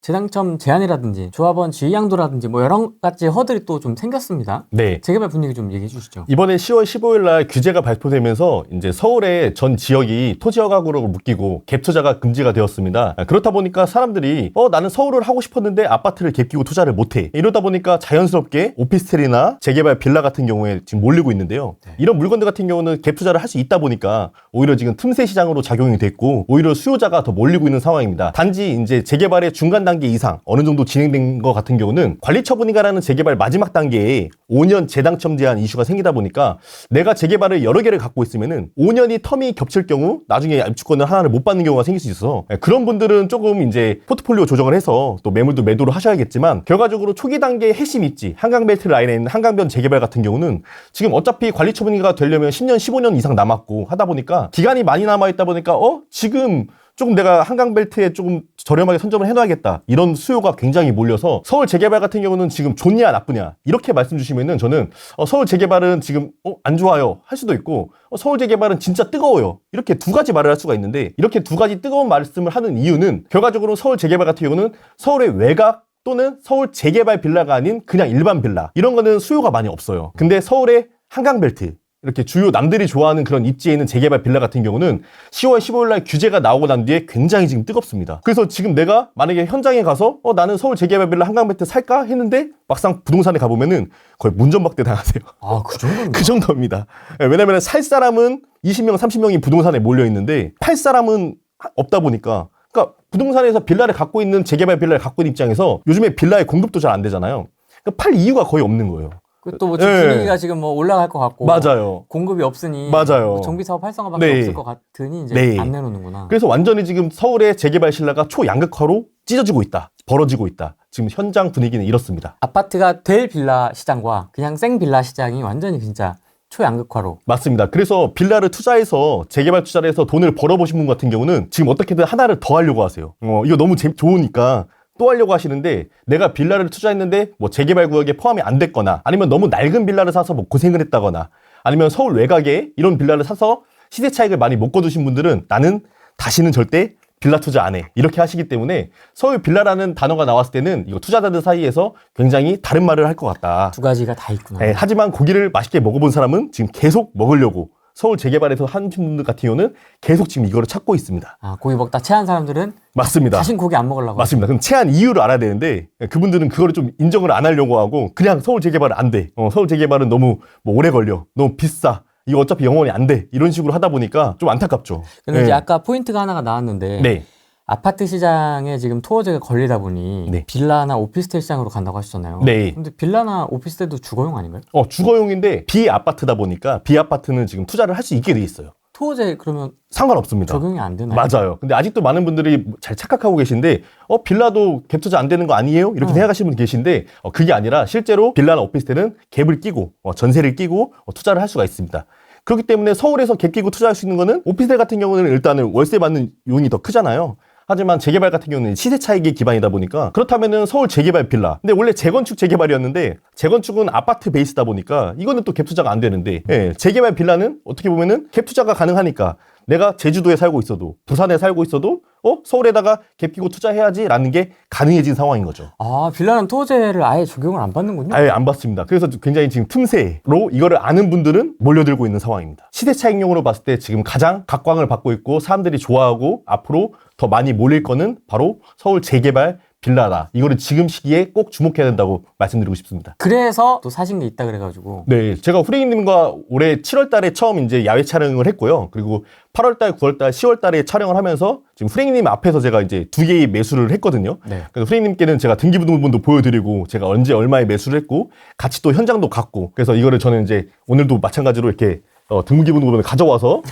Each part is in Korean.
재당첨 제한이라든지 조합원 지위 양도라든지 뭐 여러 가지 허들이 또 좀 생겼습니다. 네. 재개발 분위기 좀 얘기해 주시죠. 이번에 10월 15일 날 규제가 발표되면서 이제 서울의 전 지역이 토지 허가구로 묶이고 갭 투자가 금지가 되었습니다. 그렇다 보니까 사람들이 나는 서울을 하고 싶었는데 아파트를 갭 끼고 투자를 못해. 이러다 보니까 자연스럽게 오피스텔이나 재개발 빌라 같은 경우에 지금 몰리고 있는데요. 네. 이런 물건들 같은 경우는 갭 투자를 할 수 있다 보니까 오히려 지금 틈새 시장으로 작용이 됐고 오히려 수요자가 더 몰리고 있는 상황입니다. 단지 이제 재개발의 중간 단계 이상 어느 정도 진행된 것 같은 경우는 관리처분인가라는 재개발 마지막 단계에 5년 재당첨 제한 이슈가 생기다 보니까 내가 재개발을 여러 개를 갖고 있으면은 5년이 텀이 겹칠 경우 나중에 입주권을 하나를 못 받는 경우가 생길 수 있어서 그런 분들은 조금 이제 포트폴리오 조정을 해서 또 매물도 매도를 하셔야겠지만 결과적으로 초기 단계의 핵심 입지 한강벨트 라인에 있는 한강변 재개발 같은 경우는 지금 어차피 관리처분인가가 되려면 10년 15년 이상 남았고 하다 보니까 기간이 많이 남아있다 보니까 지금 조금 내가 한강벨트에 조금 저렴하게 선점을 해놔야겠다 이런 수요가 굉장히 몰려서 서울 재개발 같은 경우는 지금 좋냐 나쁘냐 이렇게 말씀 주시면은 저는 서울 재개발은 지금 안 좋아요 할 수도 있고 서울 재개발은 진짜 뜨거워요 이렇게 두 가지 말을 할 수가 있는데 이렇게 두 가지 뜨거운 말씀을 하는 이유는 결과적으로 서울 재개발 같은 경우는 서울의 외곽 또는 서울 재개발 빌라가 아닌 그냥 일반 빌라 이런 거는 수요가 많이 없어요. 근데 서울의 한강벨트 이렇게 주요 남들이 좋아하는 그런 입지에 있는 재개발 빌라 같은 경우는 10월 15일 날 규제가 나오고 난 뒤에 굉장히 지금 뜨겁습니다. 그래서 지금 내가 만약에 현장에 가서 나는 서울 재개발 빌라 한강벨트 살까 했는데 막상 부동산에 가보면은 거의 문전박대 당하세요. 아, 그 정도입니다. 그 정도입니다. 왜냐면 살 사람은 20명, 30명이 부동산에 몰려 있는데 팔 사람은 없다 보니까 그러니까 부동산에서 빌라를 갖고 있는 재개발 빌라를 갖고 있는 입장에서 요즘에 빌라의 공급도 잘 안 되잖아요. 그러니까 팔 이유가 거의 없는 거예요. 또 뭐 분위기가 지금 뭐 올라갈 것 같고 맞아요. 공급이 없으니 맞아요. 뭐 정비 사업 활성화밖에 없을 것 같으니 이제 안 내놓는구나. 그래서 완전히 지금 서울의 재개발 신라가 초양극화로 찢어지고 있다. 벌어지고 있다. 지금 현장 분위기는 이렇습니다. 아파트가 될 빌라 시장과 그냥 생 빌라 시장이 완전히 진짜 초양극화로. 맞습니다. 그래서 빌라를 투자해서 재개발 투자를 해서 돈을 벌어보신 분 같은 경우는 지금 어떻게든 하나를 더 하려고 하세요. 이거 너무 좋으니까 또 하려고 하시는데 내가 빌라를 투자했는데 뭐 재개발 구역에 포함이 안 됐거나 아니면 너무 낡은 빌라를 사서 뭐 고생을 했다거나 아니면 서울 외곽에 이런 빌라를 사서 시세 차익을 많이 못 거두신 분들은 나는 다시는 절대 빌라 투자 안 해. 이렇게 하시기 때문에 서울 빌라라는 단어가 나왔을 때는 이거 투자자들 사이에서 굉장히 다른 말을 할 것 같다. 두 가지가 다 있구나. 네, 하지만 고기를 맛있게 먹어본 사람은 지금 계속 먹으려고 서울 재개발에서 하는 분들 같은 경우는 계속 지금 이거를 찾고 있습니다. 아, 고기 먹다 체한 사람들은 맞습니다. 다신 고기 안 먹으려고. 맞습니다. 그럼 체한 이유를 알아야 되는데 그분들은 그거를 좀 인정을 안 하려고 하고 그냥 서울 재개발은 안 돼. 서울 재개발은 너무 뭐 오래 걸려. 너무 비싸. 이거 어차피 영원히 안 돼. 이런 식으로 하다 보니까 좀 안타깝죠. 근데 이제 아까 포인트가 하나가 나왔는데 네. 아파트 시장에 지금 토어제가 걸리다 보니 네. 빌라나 오피스텔 시장으로 간다고 하셨잖아요. 네. 근데 빌라나 오피스텔도 주거용 아닌가요? 주거용인데 비아파트다 보니까 비아파트는 지금 투자를 할 수 있게 돼 있어요. 토어제 그러면 상관없습니다. 적용이 안 되나요? 맞아요. 근데 아직도 많은 분들이 잘 착각하고 계신데 빌라도 갭 투자 안 되는 거 아니에요? 이렇게 생각하시는 분 계신데 그게 아니라 실제로 빌라나 오피스텔은 갭을 끼고 전세를 끼고 투자를 할 수가 있습니다. 그렇기 때문에 서울에서 갭 끼고 투자할 수 있는 거는 오피스텔 같은 경우는 일단은 월세 받는 요인이 더 크잖아요. 하지만 재개발 같은 경우는 시세 차익이 기반이다 보니까 그렇다면은 서울 재개발 빌라. 근데 원래 재건축 재개발이었는데 재건축은 아파트 베이스다 보니까 이거는 또 갭 투자가 안 되는데 재개발 빌라는 어떻게 보면은 갭 투자가 가능하니까 내가 제주도에 살고 있어도 부산에 살고 있어도 서울에다가 갭 끼고 투자해야지라는 게 가능해진 상황인 거죠. 아, 빌라는 토어제를 아예 적용을 안 받는군요. 아예 안 받습니다. 그래서 굉장히 지금 틈새로 이거를 아는 분들은 몰려들고 있는 상황입니다. 시세 차익용으로 봤을 때 지금 가장 각광을 받고 있고 사람들이 좋아하고 앞으로 더 많이 몰릴 거는 바로 서울 재개발 빌라다. 이거를 지금 시기에 꼭 주목해야 된다고 말씀드리고 싶습니다. 그래서 또 사신 게 있다 그래가지고. 네, 제가 후레이님과 올해 7월 달에 처음 이제 야외 촬영을 했고요. 그리고 8월 달, 9월 달, 10월 달에 촬영을 하면서 지금 후레이님 앞에서 제가 이제 두 개의 매수를 했거든요. 네. 그래서 후레이님께는 제가 등기부등본도 보여드리고 제가 언제 얼마에 매수를 했고 같이 또 현장도 갔고 그래서 이거를 저는 이제 오늘도 마찬가지로 이렇게 등기부등본을 가져와서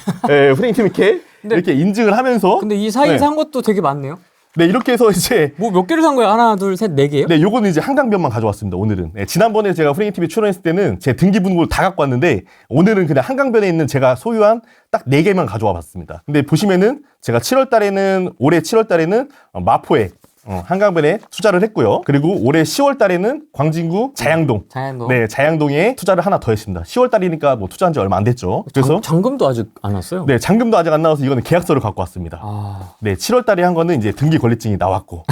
후레이님께 이렇게 인증을 하면서 근데 이 사이에 산 것도 되게 많네요. 네, 이렇게 해서 이제 뭐 몇 개를 산 거예요? 하나, 둘, 셋, 네 개요? 네, 요거는 이제 한강변만 가져왔습니다. 오늘은. 지난번에 제가 후레인TV 출연했을 때는 제 등기부등본을 다 갖고 왔는데 오늘은 그냥 한강변에 있는 제가 소유한 딱 4개만 가져와 봤습니다. 근데 보시면은 제가 올해 7월 달에는 마포에 한강변에 투자를 했고요. 그리고 올해 10월 달에는 광진구 자양동. 네, 자양동에 투자를 하나 더 했습니다. 10월 달이니까 뭐 투자한 지 얼마 안 됐죠. 그래서 잔금도 아직 안 왔어요? 네, 잔금도 아직 안 나와서 이거는 계약서를 갖고 왔습니다. 네, 7월 달에 한 거는 이제 등기 권리증이 나왔고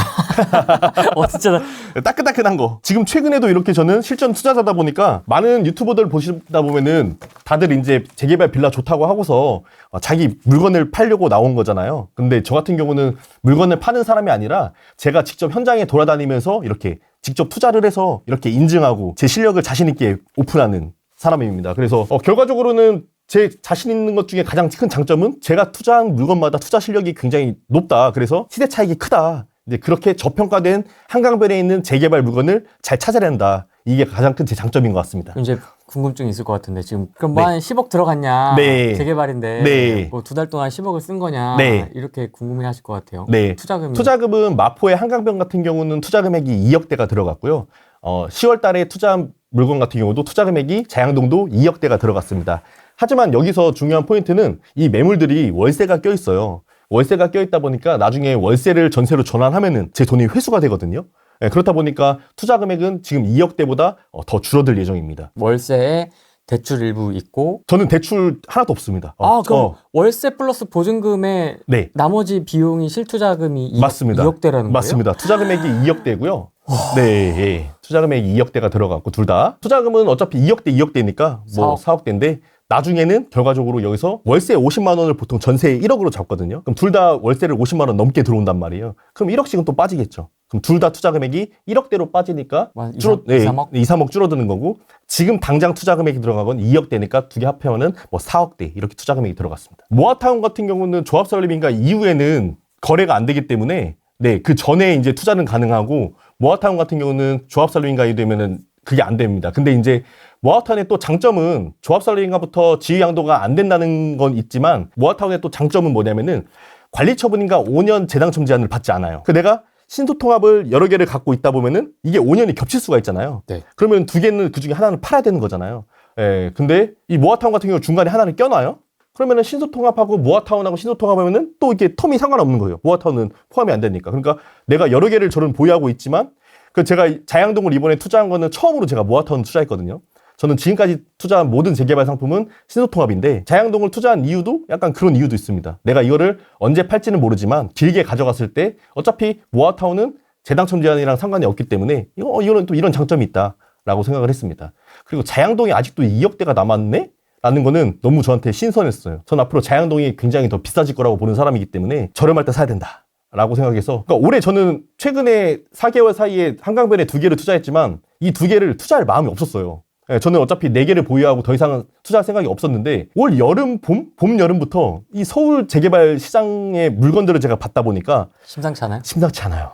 진짜 따끈따끈한 거. 지금 최근에도 이렇게 저는 실전 투자자다 보니까 많은 유튜버들 보시다 보면은 다들 이제 재개발 빌라 좋다고 하고서 자기 물건을 팔려고 나온 거잖아요. 근데 저 같은 경우는 물건을 파는 사람이 아니라 제가 직접 현장에 돌아다니면서 이렇게 직접 투자를 해서 이렇게 인증하고 제 실력을 자신 있게 오픈하는 사람입니다. 그래서 결과적으로는 제 자신 있는 것 중에 가장 큰 장점은 제가 투자한 물건마다 투자 실력이 굉장히 높다. 그래서 시대 차익이 크다. 이제 그렇게 저평가된 한강변에 있는 재개발 물건을 잘 찾아낸다. 이게 가장 큰 제 장점인 것 같습니다. 이제 궁금증이 있을 것 같은데 지금 그럼 뭐 한 10억 들어갔냐? 네. 재개발인데 네. 뭐 2달 동안 10억을 쓴 거냐? 네. 이렇게 궁금해하실 것 같아요. 네. 투자금은 마포의 한강변 같은 경우는 투자 금액이 2억대가 들어갔고요. 10월 달에 투자한 물건 같은 경우도 투자 금액이 자양동도 2억대가 들어갔습니다. 하지만 여기서 중요한 포인트는 이 매물들이 월세가 껴있어요. 월세가 껴있다 보니까 나중에 월세를 전세로 전환하면은 제 돈이 회수가 되거든요. 네, 그렇다 보니까 투자 금액은 지금 2억대보다 더 줄어들 예정입니다. 월세에 대출 일부 있고 저는 대출 하나도 없습니다. 그럼 월세 플러스 보증금에 네. 나머지 비용이 실투자금이 맞습니다. 2억대라는 거예요? 맞습니다. 투자 금액이 2억대고요. 네, 예. 투자 금액이 2억대가 들어갔고 둘 다. 투자금은 어차피 2억대니까 뭐 4억대인데 나중에는 결과적으로 여기서 월세 50만 원을 보통 전세에 1억으로 잡거든요. 그럼 둘 다 월세를 50만 원 넘게 들어온단 말이에요. 그럼 1억씩은 또 빠지겠죠. 그럼 둘 다 투자 금액이 1억대로 빠지니까 2, 3억 줄어드는 거고 지금 당장 투자 금액이 들어간 건 2억대니까 두 개 합하면은 뭐 4억대 이렇게 투자 금액이 들어갔습니다. 모아타운 같은 경우는 조합 설립인가 이후에는 거래가 안 되기 때문에 네, 그 전에 이제 투자는 가능하고 모아타운 같은 경우는 조합 설립인가 되면은 그게 안 됩니다. 근데 이제 모아타운의 또 장점은 조합 설립인가부터 지위 양도가 안 된다는 건 있지만 모아타운의 또 장점은 뭐냐면은 관리 처분인가 5년 재당첨 제한을 받지 않아요. 그 내가 신소통합을 여러 개를 갖고 있다 보면은 이게 5년이 겹칠 수가 있잖아요. 네. 그러면 두 개는 그 중에 하나는 팔아야 되는 거잖아요. 예. 근데 이 모아타운 같은 경우 중간에 하나를 껴놔요. 그러면은 신소통합하고 모아타운하고 신소통합하면은 또 이게 텀이 상관없는 거예요. 모아타운은 포함이 안 되니까. 그러니까 내가 여러 개를 저는 보유하고 있지만 그 제가 자양동을 이번에 투자한 거는 처음으로 제가 모아타운 투자했거든요. 저는 지금까지 투자한 모든 재개발 상품은 신소통합인데 자양동을 투자한 이유도 약간 그런 이유도 있습니다. 내가 이거를 언제 팔지는 모르지만 길게 가져갔을 때 어차피 모아타운은 재당첨 제한이랑 상관이 없기 때문에 이거는 또 이런 장점이 있다라고 생각을 했습니다. 그리고 자양동이 아직도 2억대가 남았네? 라는 거는 너무 저한테 신선했어요. 전 앞으로 자양동이 굉장히 더 비싸질 거라고 보는 사람이기 때문에 저렴할 때 사야 된다. 라고 생각해서 그러니까 올해 저는 최근에 4개월 사이에 한강변에 2개를 투자했지만 이 2개를 투자할 마음이 없었어요. 저는 어차피 4개를 보유하고 더 이상 투자할 생각이 없었는데 올 여름, 봄, 여름부터 이 서울 재개발 시장의 물건들을 제가 봤다 보니까 심상치 않아요? 심상치 않아요.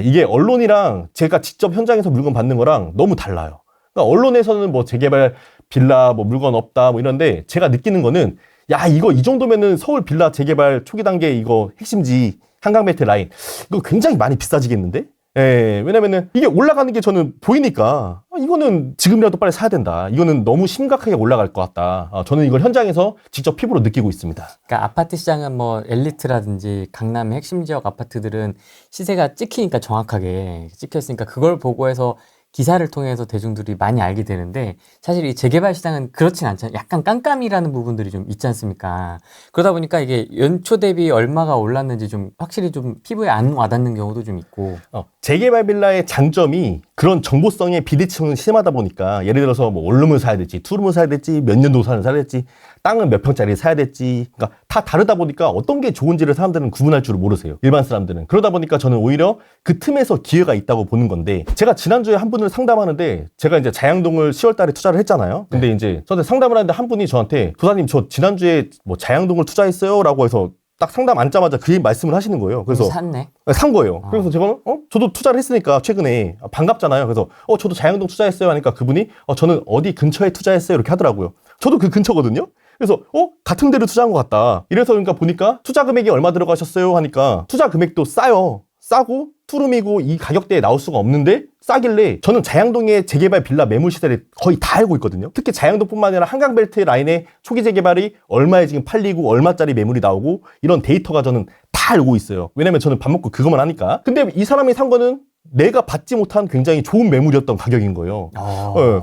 이게 언론이랑 제가 직접 현장에서 물건 받는 거랑 너무 달라요. 그러니까 언론에서는 뭐 재개발 빌라 뭐 물건 없다 뭐 이런데 제가 느끼는 거는 야 이거 이 정도면은 서울 빌라 재개발 초기 단계 이거 핵심지 한강벨트 라인 이거 굉장히 많이 비싸지겠는데? 왜냐면은 이게 올라가는 게 저는 보이니까 이거는 지금이라도 빨리 사야 된다. 이거는 너무 심각하게 올라갈 것 같다. 저는 이걸 현장에서 직접 피부로 느끼고 있습니다. 그러니까 아파트 시장은 뭐 엘리트라든지 강남의 핵심 지역 아파트들은 시세가 찍히니까 정확하게 찍혔으니까 그걸 보고 해서 기사를 통해서 대중들이 많이 알게 되는데 사실 이 재개발 시장은 그렇진 않잖아요. 약간 깜깜이라는 부분들이 좀 있지 않습니까? 그러다 보니까 이게 연초 대비 얼마가 올랐는지 좀 확실히 좀 피부에 안 와닿는 경우도 좀 있고. 재개발 빌라의 장점이 그런 정보성의 비대칭은 심하다 보니까 예를 들어서 뭐 원룸을 사야 될지 투룸을 사야 될지 몇 년 노선을 사야 될지 땅은 몇 평짜리 사야 될지 그러니까 다 다르다 보니까 어떤 게 좋은지를 사람들은 구분할 줄을 모르세요. 일반 사람들은. 그러다 보니까 저는 오히려 그 틈에서 기회가 있다고 보는 건데 제가 지난주에 한 분을 상담하는데 제가 이제 자양동을 10월 달에 투자를 했잖아요. 근데 이제 저한테 상담을 하는데 한 분이 저한테 도사님 저 지난주에 뭐 자양동을 투자했어요 라고 해서 딱 상담 앉자마자 그 말씀을 하시는 거예요. 그래서 샀네. 산 거예요. 그래서 제가 저도 투자를 했으니까 최근에 반갑잖아요. 그래서 저도 자양동 투자했어요 하니까 그분이 저는 어디 근처에 투자했어요 이렇게 하더라고요. 저도 그 근처거든요. 그래서 같은 데를 투자한 것 같다. 이래서 그러니까 보니까 투자 금액이 얼마 들어가셨어요 하니까 투자 금액도 싸요. 싸고 투룸이고 이 가격대에 나올 수가 없는데 싸길래 저는 자양동의 재개발 빌라 매물 시세를 거의 다 알고 있거든요. 특히 자양동뿐만 아니라 한강벨트 라인의 초기 재개발이 얼마에 지금 팔리고 얼마짜리 매물이 나오고 이런 데이터가 저는 다 알고 있어요. 왜냐면 저는 밥 먹고 그것만 하니까. 근데 이 사람이 산 거는 내가 받지 못한 굉장히 좋은 매물이었던 가격인 거예요.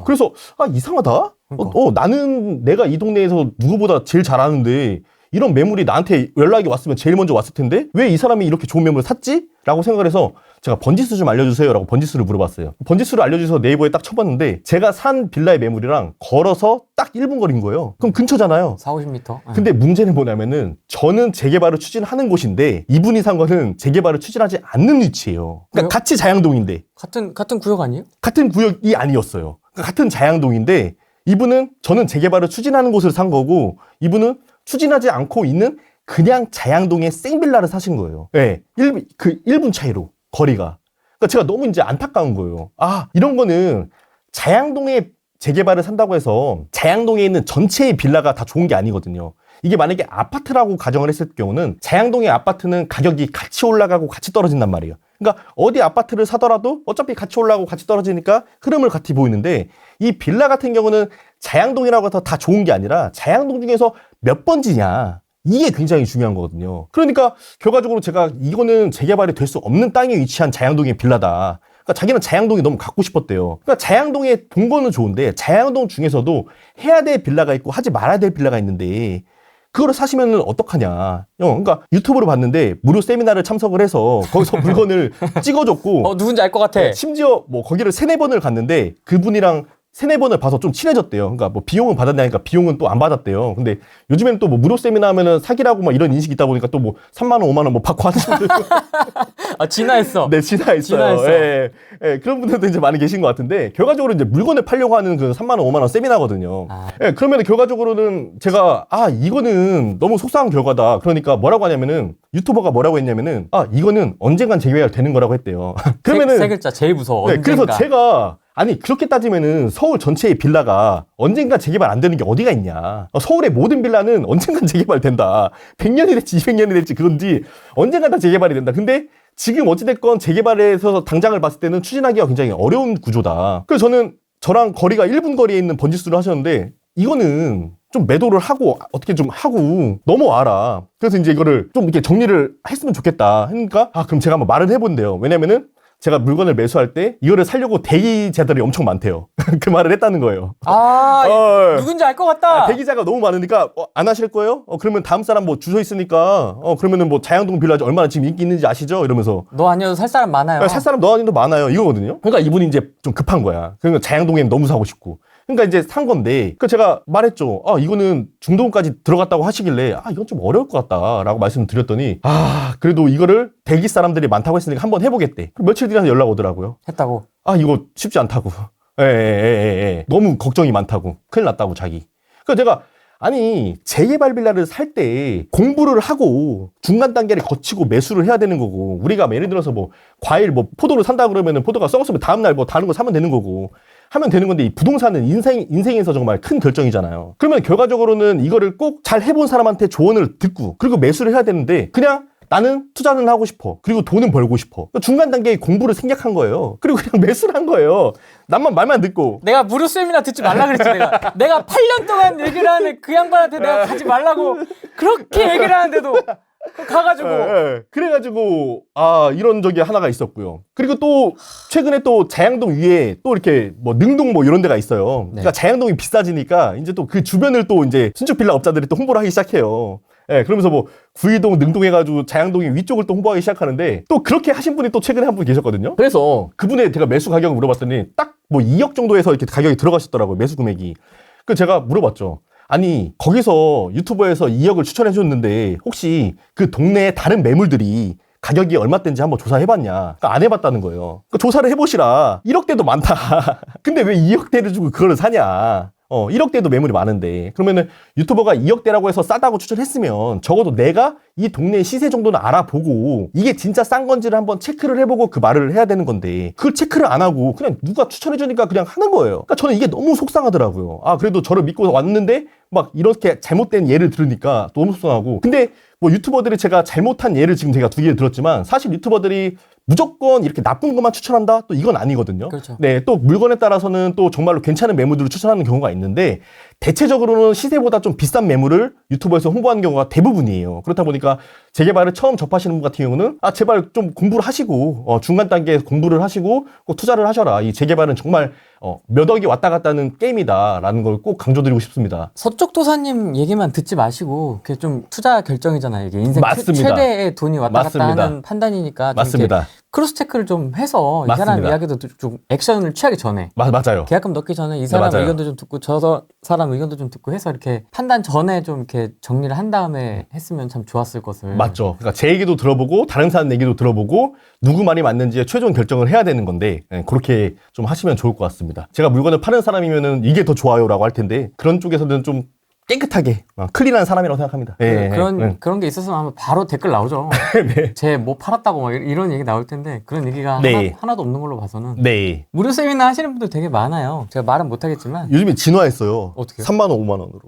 그래서 이상하다. 그러니까. 나는 내가 이 동네에서 누구보다 제일 잘 아는데 이런 매물이 나한테 연락이 왔으면 제일 먼저 왔을 텐데 왜 이 사람이 이렇게 좋은 매물을 샀지? 라고 생각을 해서 제가 번지수 좀 알려주세요 라고 번지수를 물어봤어요. 번지수를 알려주셔서 네이버에 딱 쳐봤는데 제가 산 빌라의 매물이랑 걸어서 딱 1분 거리인 거예요. 그럼 근처잖아요. 4, 50m. 근데 문제는 뭐냐면은 저는 재개발을 추진하는 곳인데 이분이 산 거는 재개발을 추진하지 않는 위치예요. 그러니까 왜요? 같이 자양동인데 같은 구역 아니에요? 같은 구역이 아니었어요. 그러니까 같은 자양동인데 이분은 저는 재개발을 추진하는 곳을 산 거고 이분은 추진하지 않고 있는 그냥 자양동의 생빌라를 사신 거예요. 네, 1분 차이로 거리가. 그러니까 제가 너무 이제 안타까운 거예요. 아, 이런 거는 자양동에 재개발을 산다고 해서 자양동에 있는 전체의 빌라가 다 좋은 게 아니거든요. 이게 만약에 아파트라고 가정을 했을 경우는 자양동의 아파트는 가격이 같이 올라가고 같이 떨어진단 말이에요. 그러니까 어디 아파트를 사더라도 어차피 같이 올라가고 같이 떨어지니까 흐름을 같이 보이는데 이 빌라 같은 경우는 자양동이라고 해서 다 좋은 게 아니라 자양동 중에서 몇 번지냐 이게 굉장히 중요한 거거든요. 그러니까 결과적으로 제가 이거는 재개발이 될 수 없는 땅에 위치한 자양동의 빌라다. 그러니까 자기는 자양동이 너무 갖고 싶었대요. 그러니까 자양동에 본 거는 좋은데 자양동 중에서도 해야 될 빌라가 있고 하지 말아야 될 빌라가 있는데 그거를 사시면은 어떡하냐. 그러니까 유튜브로 봤는데 무료 세미나를 참석을 해서 거기서 물건을 찍어줬고 누군지 알 것 같아. 심지어 뭐 거기를 3-4번을 갔는데 그분이랑 3-4번을 봐서 좀 친해졌대요. 그러니까 뭐 비용은 받았냐니까 비용은 또 안 받았대요. 근데 요즘에는 또 뭐 무료 세미나 하면은 사기라고 막 이런 인식이 있다 보니까 또 뭐 3만 원, 5만 원 뭐 받고 하는 분들. 진화했어. 네, 진화했어요. 진화했어. 예, 예, 그런 분들도 이제 많이 계신 것 같은데 결과적으로 이제 물건을 팔려고 하는 그 3만 원, 5만 원 세미나거든요. 예, 그러면 결과적으로는 제가 이거는 너무 속상한 결과다. 그러니까 뭐라고 하냐면은 유튜버가 뭐라고 했냐면은 이거는 언젠간 재개발 되는 거라고 했대요. 그러면은 세 글자 제일 무서워. 네, 언젠가. 그래서 제가 아니 그렇게 따지면은 서울 전체의 빌라가 언젠간 재개발 안 되는 게 어디가 있냐. 서울의 모든 빌라는 언젠간 재개발 된다. 100년이 될지 200년이 될지 그건지 언젠간 다 재개발이 된다. 근데 지금 어찌됐건 재개발에서 당장을 봤을 때는 추진하기가 굉장히 어려운 구조다. 그래서 저랑 거리가 1분 거리에 있는 번지수를 하셨는데 이거는 좀 매도를 하고 어떻게 좀 하고 넘어와라. 그래서 이제 이거를 좀 이렇게 정리를 했으면 좋겠다. 그러니까 그럼 제가 한번 말을 해본대요. 왜냐면은 제가 물건을 매수할 때 이거를 사려고 대기자들이 엄청 많대요. 그 말을 했다는 거예요. 누군지 알 것 같다. 대기자가 너무 많으니까 안 하실 거예요? 그러면 다음 사람 뭐 주소 있으니까 그러면은 뭐 자양동 빌라 얼마나 지금 인기 있는지 아시죠? 이러면서 너 아니어도 살 사람 많아요. 살 사람 너 아니어도 많아요. 이거거든요. 그러니까 이분이 이제 좀 급한 거야. 그러니까 자양동에 너무 사고 싶고. 그러니까 이제 산 건데, 그 제가 말했죠. 이거는 중도금까지 들어갔다고 하시길래, 이건 좀 어려울 것 같다라고 말씀을 드렸더니, 그래도 이거를 대기 사람들이 많다고 했으니까 한번 해보겠대. 며칠 뒤에 연락 오더라고요. 했다고. 이거 쉽지 않다고. 너무 걱정이 많다고. 큰일 났다고, 자기. 그래서 제가, 아니, 재개발 빌라를 살 때 공부를 하고 중간 단계를 거치고 매수를 해야 되는 거고, 우리가 예를 들어서 뭐, 과일, 뭐, 포도를 산다 그러면은 포도가 썩었으면 다음날 뭐 다른 거 사면 되는 거고, 하면 되는 건데 이 부동산은 인생에서 정말 큰 결정이잖아요. 그러면 결과적으로는 이거를 꼭 잘 해본 사람한테 조언을 듣고 그리고 매수를 해야 되는데 그냥 나는 투자는 하고 싶어. 그리고 돈은 벌고 싶어. 중간 단계에 공부를 생략한 거예요. 그리고 그냥 매수를 한 거예요. 남만 말만 듣고. 내가 무료 세미나 듣지 말라 그랬지 내가 8년 동안 얘기를 하는 그 양반한테 내가 가지 말라고 그렇게 얘기를 하는데도 가가지고 그래가지고 이런 적이 하나가 있었고요. 그리고 또 최근에 또 자양동 위에 또 이렇게 뭐 능동 뭐 이런 데가 있어요. 그러니까 자양동이 비싸지니까 이제 또 그 주변을 또 이제 신축 빌라 업자들이 또 홍보를 하기 시작해요. 그러면서 뭐 구이동 능동 해가지고 자양동의 위쪽을 또 홍보하기 시작하는데 또 그렇게 하신 분이 또 최근에 한 분 계셨거든요. 그래서 그분의 제가 매수 가격을 물어봤더니 딱 뭐 2억 정도에서 이렇게 가격이 들어가셨더라고요. 매수 금액이. 그래서 제가 물어봤죠. 아니 거기서 유튜버에서 2억을 추천해 줬는데 혹시 그 동네에 다른 매물들이 가격이 얼마대인지 한번 조사해봤냐. 그러니까 안 해봤다는 거예요. 그러니까 조사를 해보시라. 1억대도 많다. 근데 왜 2억대를 주고 그거를 사냐. 1억대도 매물이 많은데 그러면은 유튜버가 2억대라고 해서 싸다고 추천했으면 적어도 내가 이 동네의 시세 정도는 알아보고 이게 진짜 싼 건지를 한번 체크를 해보고 그 말을 해야 되는 건데 그걸 체크를 안 하고 그냥 누가 추천해주니까 그냥 하는 거예요. 그러니까 저는 이게 너무 속상하더라고요. 그래도 저를 믿고 왔는데 막 이렇게 잘못된 예를 들으니까 너무 속상하고 근데 뭐 유튜버들이 제가 잘못한 예를 지금 제가 2개 들었지만 사실 유튜버들이 무조건 이렇게 나쁜 것만 추천한다? 또 이건 아니거든요. 그렇죠. 네, 또 물건에 따라서는 또 정말로 괜찮은 매물들을 추천하는 경우가 있는데 대체적으로는 시세보다 좀 비싼 매물을 유튜버에서 홍보하는 경우가 대부분이에요. 그렇다 보니까 재개발을 처음 접하시는 분 같은 경우는 제발 좀 공부를 하시고 중간 단계에 공부를 하시고 꼭 투자를 하셔라. 이 재개발은 정말 몇 억이 왔다 갔다 하는 게임이다라는 걸 꼭 강조드리고 싶습니다. 서쪽 도사님 얘기만 듣지 마시고 그게 좀 투자 결정이잖아요. 이게 인생 맞습니다. 최대의 돈이 왔다 갔다 맞습니다. 하는 판단이니까 좀 맞습니다. 이렇게 크로스 체크를 좀 해서 이 사람 맞습니다. 이야기도 좀 액션을 취하기 전에 맞아요. 계약금 넣기 전에 이 사람 맞아요. 의견도 좀 듣고 저 사람 의견도 좀 듣고 해서 이렇게 판단 전에 좀 이렇게 정리를 한 다음에 했으면 참 좋았을 것을. 맞죠. 그러니까 제 얘기도 들어보고 다른 사람 얘기도 들어보고 누구 말이 맞는지에 최종 결정을 해야 되는 건데 그렇게 좀 하시면 좋을 것 같습니다. 제가 물건을 파는 사람이면은 이게 더 좋아요라고 할 텐데 그런 쪽에서는 좀 깨끗하게 클린한 사람이라고 생각합니다. 그런 게 있었으면 아마 바로 댓글 나오죠. 네. 쟤 뭐 팔았다고 막 이런 얘기 나올 텐데 그런 얘기가 네. 하나도 없는 걸로 봐서는 네. 무료 세미나 하시는 분들 되게 많아요. 제가 말은 못하겠지만 요즘에 진화했어요. 어떻게요? 3만 원, 5만 원으로.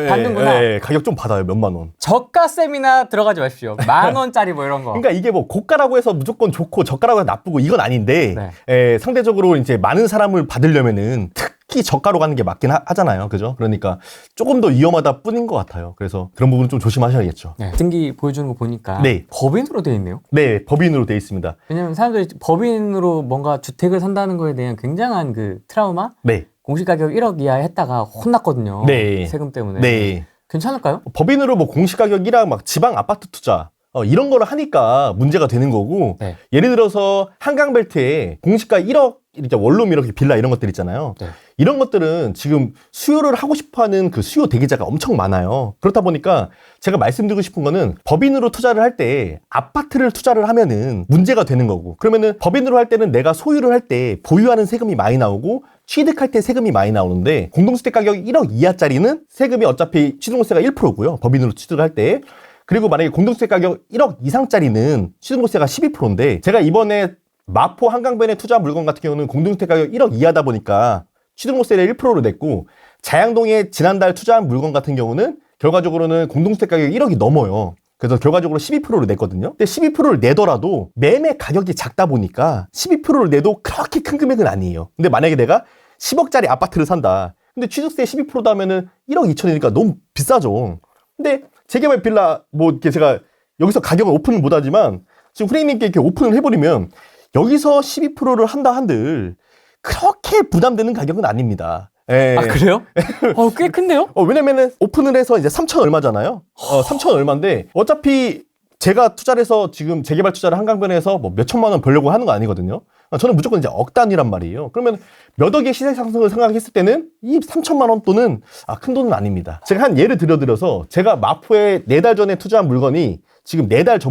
받는구나. 가격 좀 받아요. 몇만 원. 저가 세미나 들어가지 마십시오. 10,000원짜리 뭐 이런 거. 그러니까 이게 뭐 고가라고 해서 무조건 좋고 저가라고 해서 나쁘고 이건 아닌데 네. 상대적으로 이제 많은 사람을 받으려면은 특히 저가로 가는 게 맞긴 하잖아요. 그죠? 그러니까 조금 더 위험하다 뿐인 것 같아요. 그래서 그런 부분은 좀 조심하셔야겠죠. 네. 등기 보여주는 거 보니까 네. 법인으로 돼 있네요. 네, 법인으로 돼 있습니다. 왜냐면 사람들이 법인으로 뭔가 주택을 산다는 거에 대한 굉장한 그 트라우마? 네. 공시가격 1억 이하에 했다가 혼났거든요. 네. 세금 때문에. 네. 괜찮을까요? 법인으로 뭐 공시가격이랑 막 지방 아파트 투자 이런 거를 하니까 문제가 되는 거고 네. 예를 들어서 한강벨트에 공시가 1억 이렇게 원룸 이렇게 빌라 이런 것들 있잖아요. 네. 이런 것들은 지금 수요를 하고 싶어하는 그 수요 대기자가 엄청 많아요. 그렇다 보니까 제가 말씀드리고 싶은 거는 법인으로 투자를 할 때 아파트를 투자를 하면은 문제가 되는 거고 그러면은 법인으로 할 때는 내가 소유를 할 때 보유하는 세금이 많이 나오고 취득할 때 세금이 많이 나오는데 공동주택 가격 1억 이하짜리는 세금이 어차피 취득세가 1%고요. 법인으로 취득을 할 때. 그리고 만약에 공동주택 가격 1억 이상짜리는 취득세가 12%인데 제가 이번에 마포 한강변에 투자한 물건 같은 경우는 공동주택 가격 1억 이하다 보니까 취득세를 1%로 냈고 자양동에 지난달 투자한 물건 같은 경우는 결과적으로는 공동주택 가격이 1억이 넘어요. 그래서 결과적으로 12%를 냈거든요. 근데 12%를 내더라도 매매 가격이 작다 보니까 12%를 내도 그렇게 큰 금액은 아니에요. 근데 만약에 내가 10억짜리 아파트를 산다. 근데 취득세 12%다 하면은 1억 2천이니까 너무 비싸죠. 근데 재개발 빌라 뭐 이렇게 제가 여기서 가격을 오픈을 못 하지만 지금 후레이님께 이렇게 오픈을 해버리면 여기서 12%를 한다 한들 그렇게 부담되는 가격은 아닙니다. 아, 그래요? 꽤 큰데요? 왜냐면은 오픈을 해서 이제 3천 얼마잖아요. 3천 얼마인데 어차피 제가 투자를 해서 지금 재개발 투자를 한강변에서 뭐 몇 천만 원 벌려고 하는 거 아니거든요. 저는 무조건 이제 억 단위란 말이에요. 그러면 몇 억의 시세 상승을 생각했을 때는 이 3천만 원 돈은 큰 돈은 아닙니다. 제가 한 예를 들어서 제가 마포에 4달 전에 투자한 물건이 지금 4달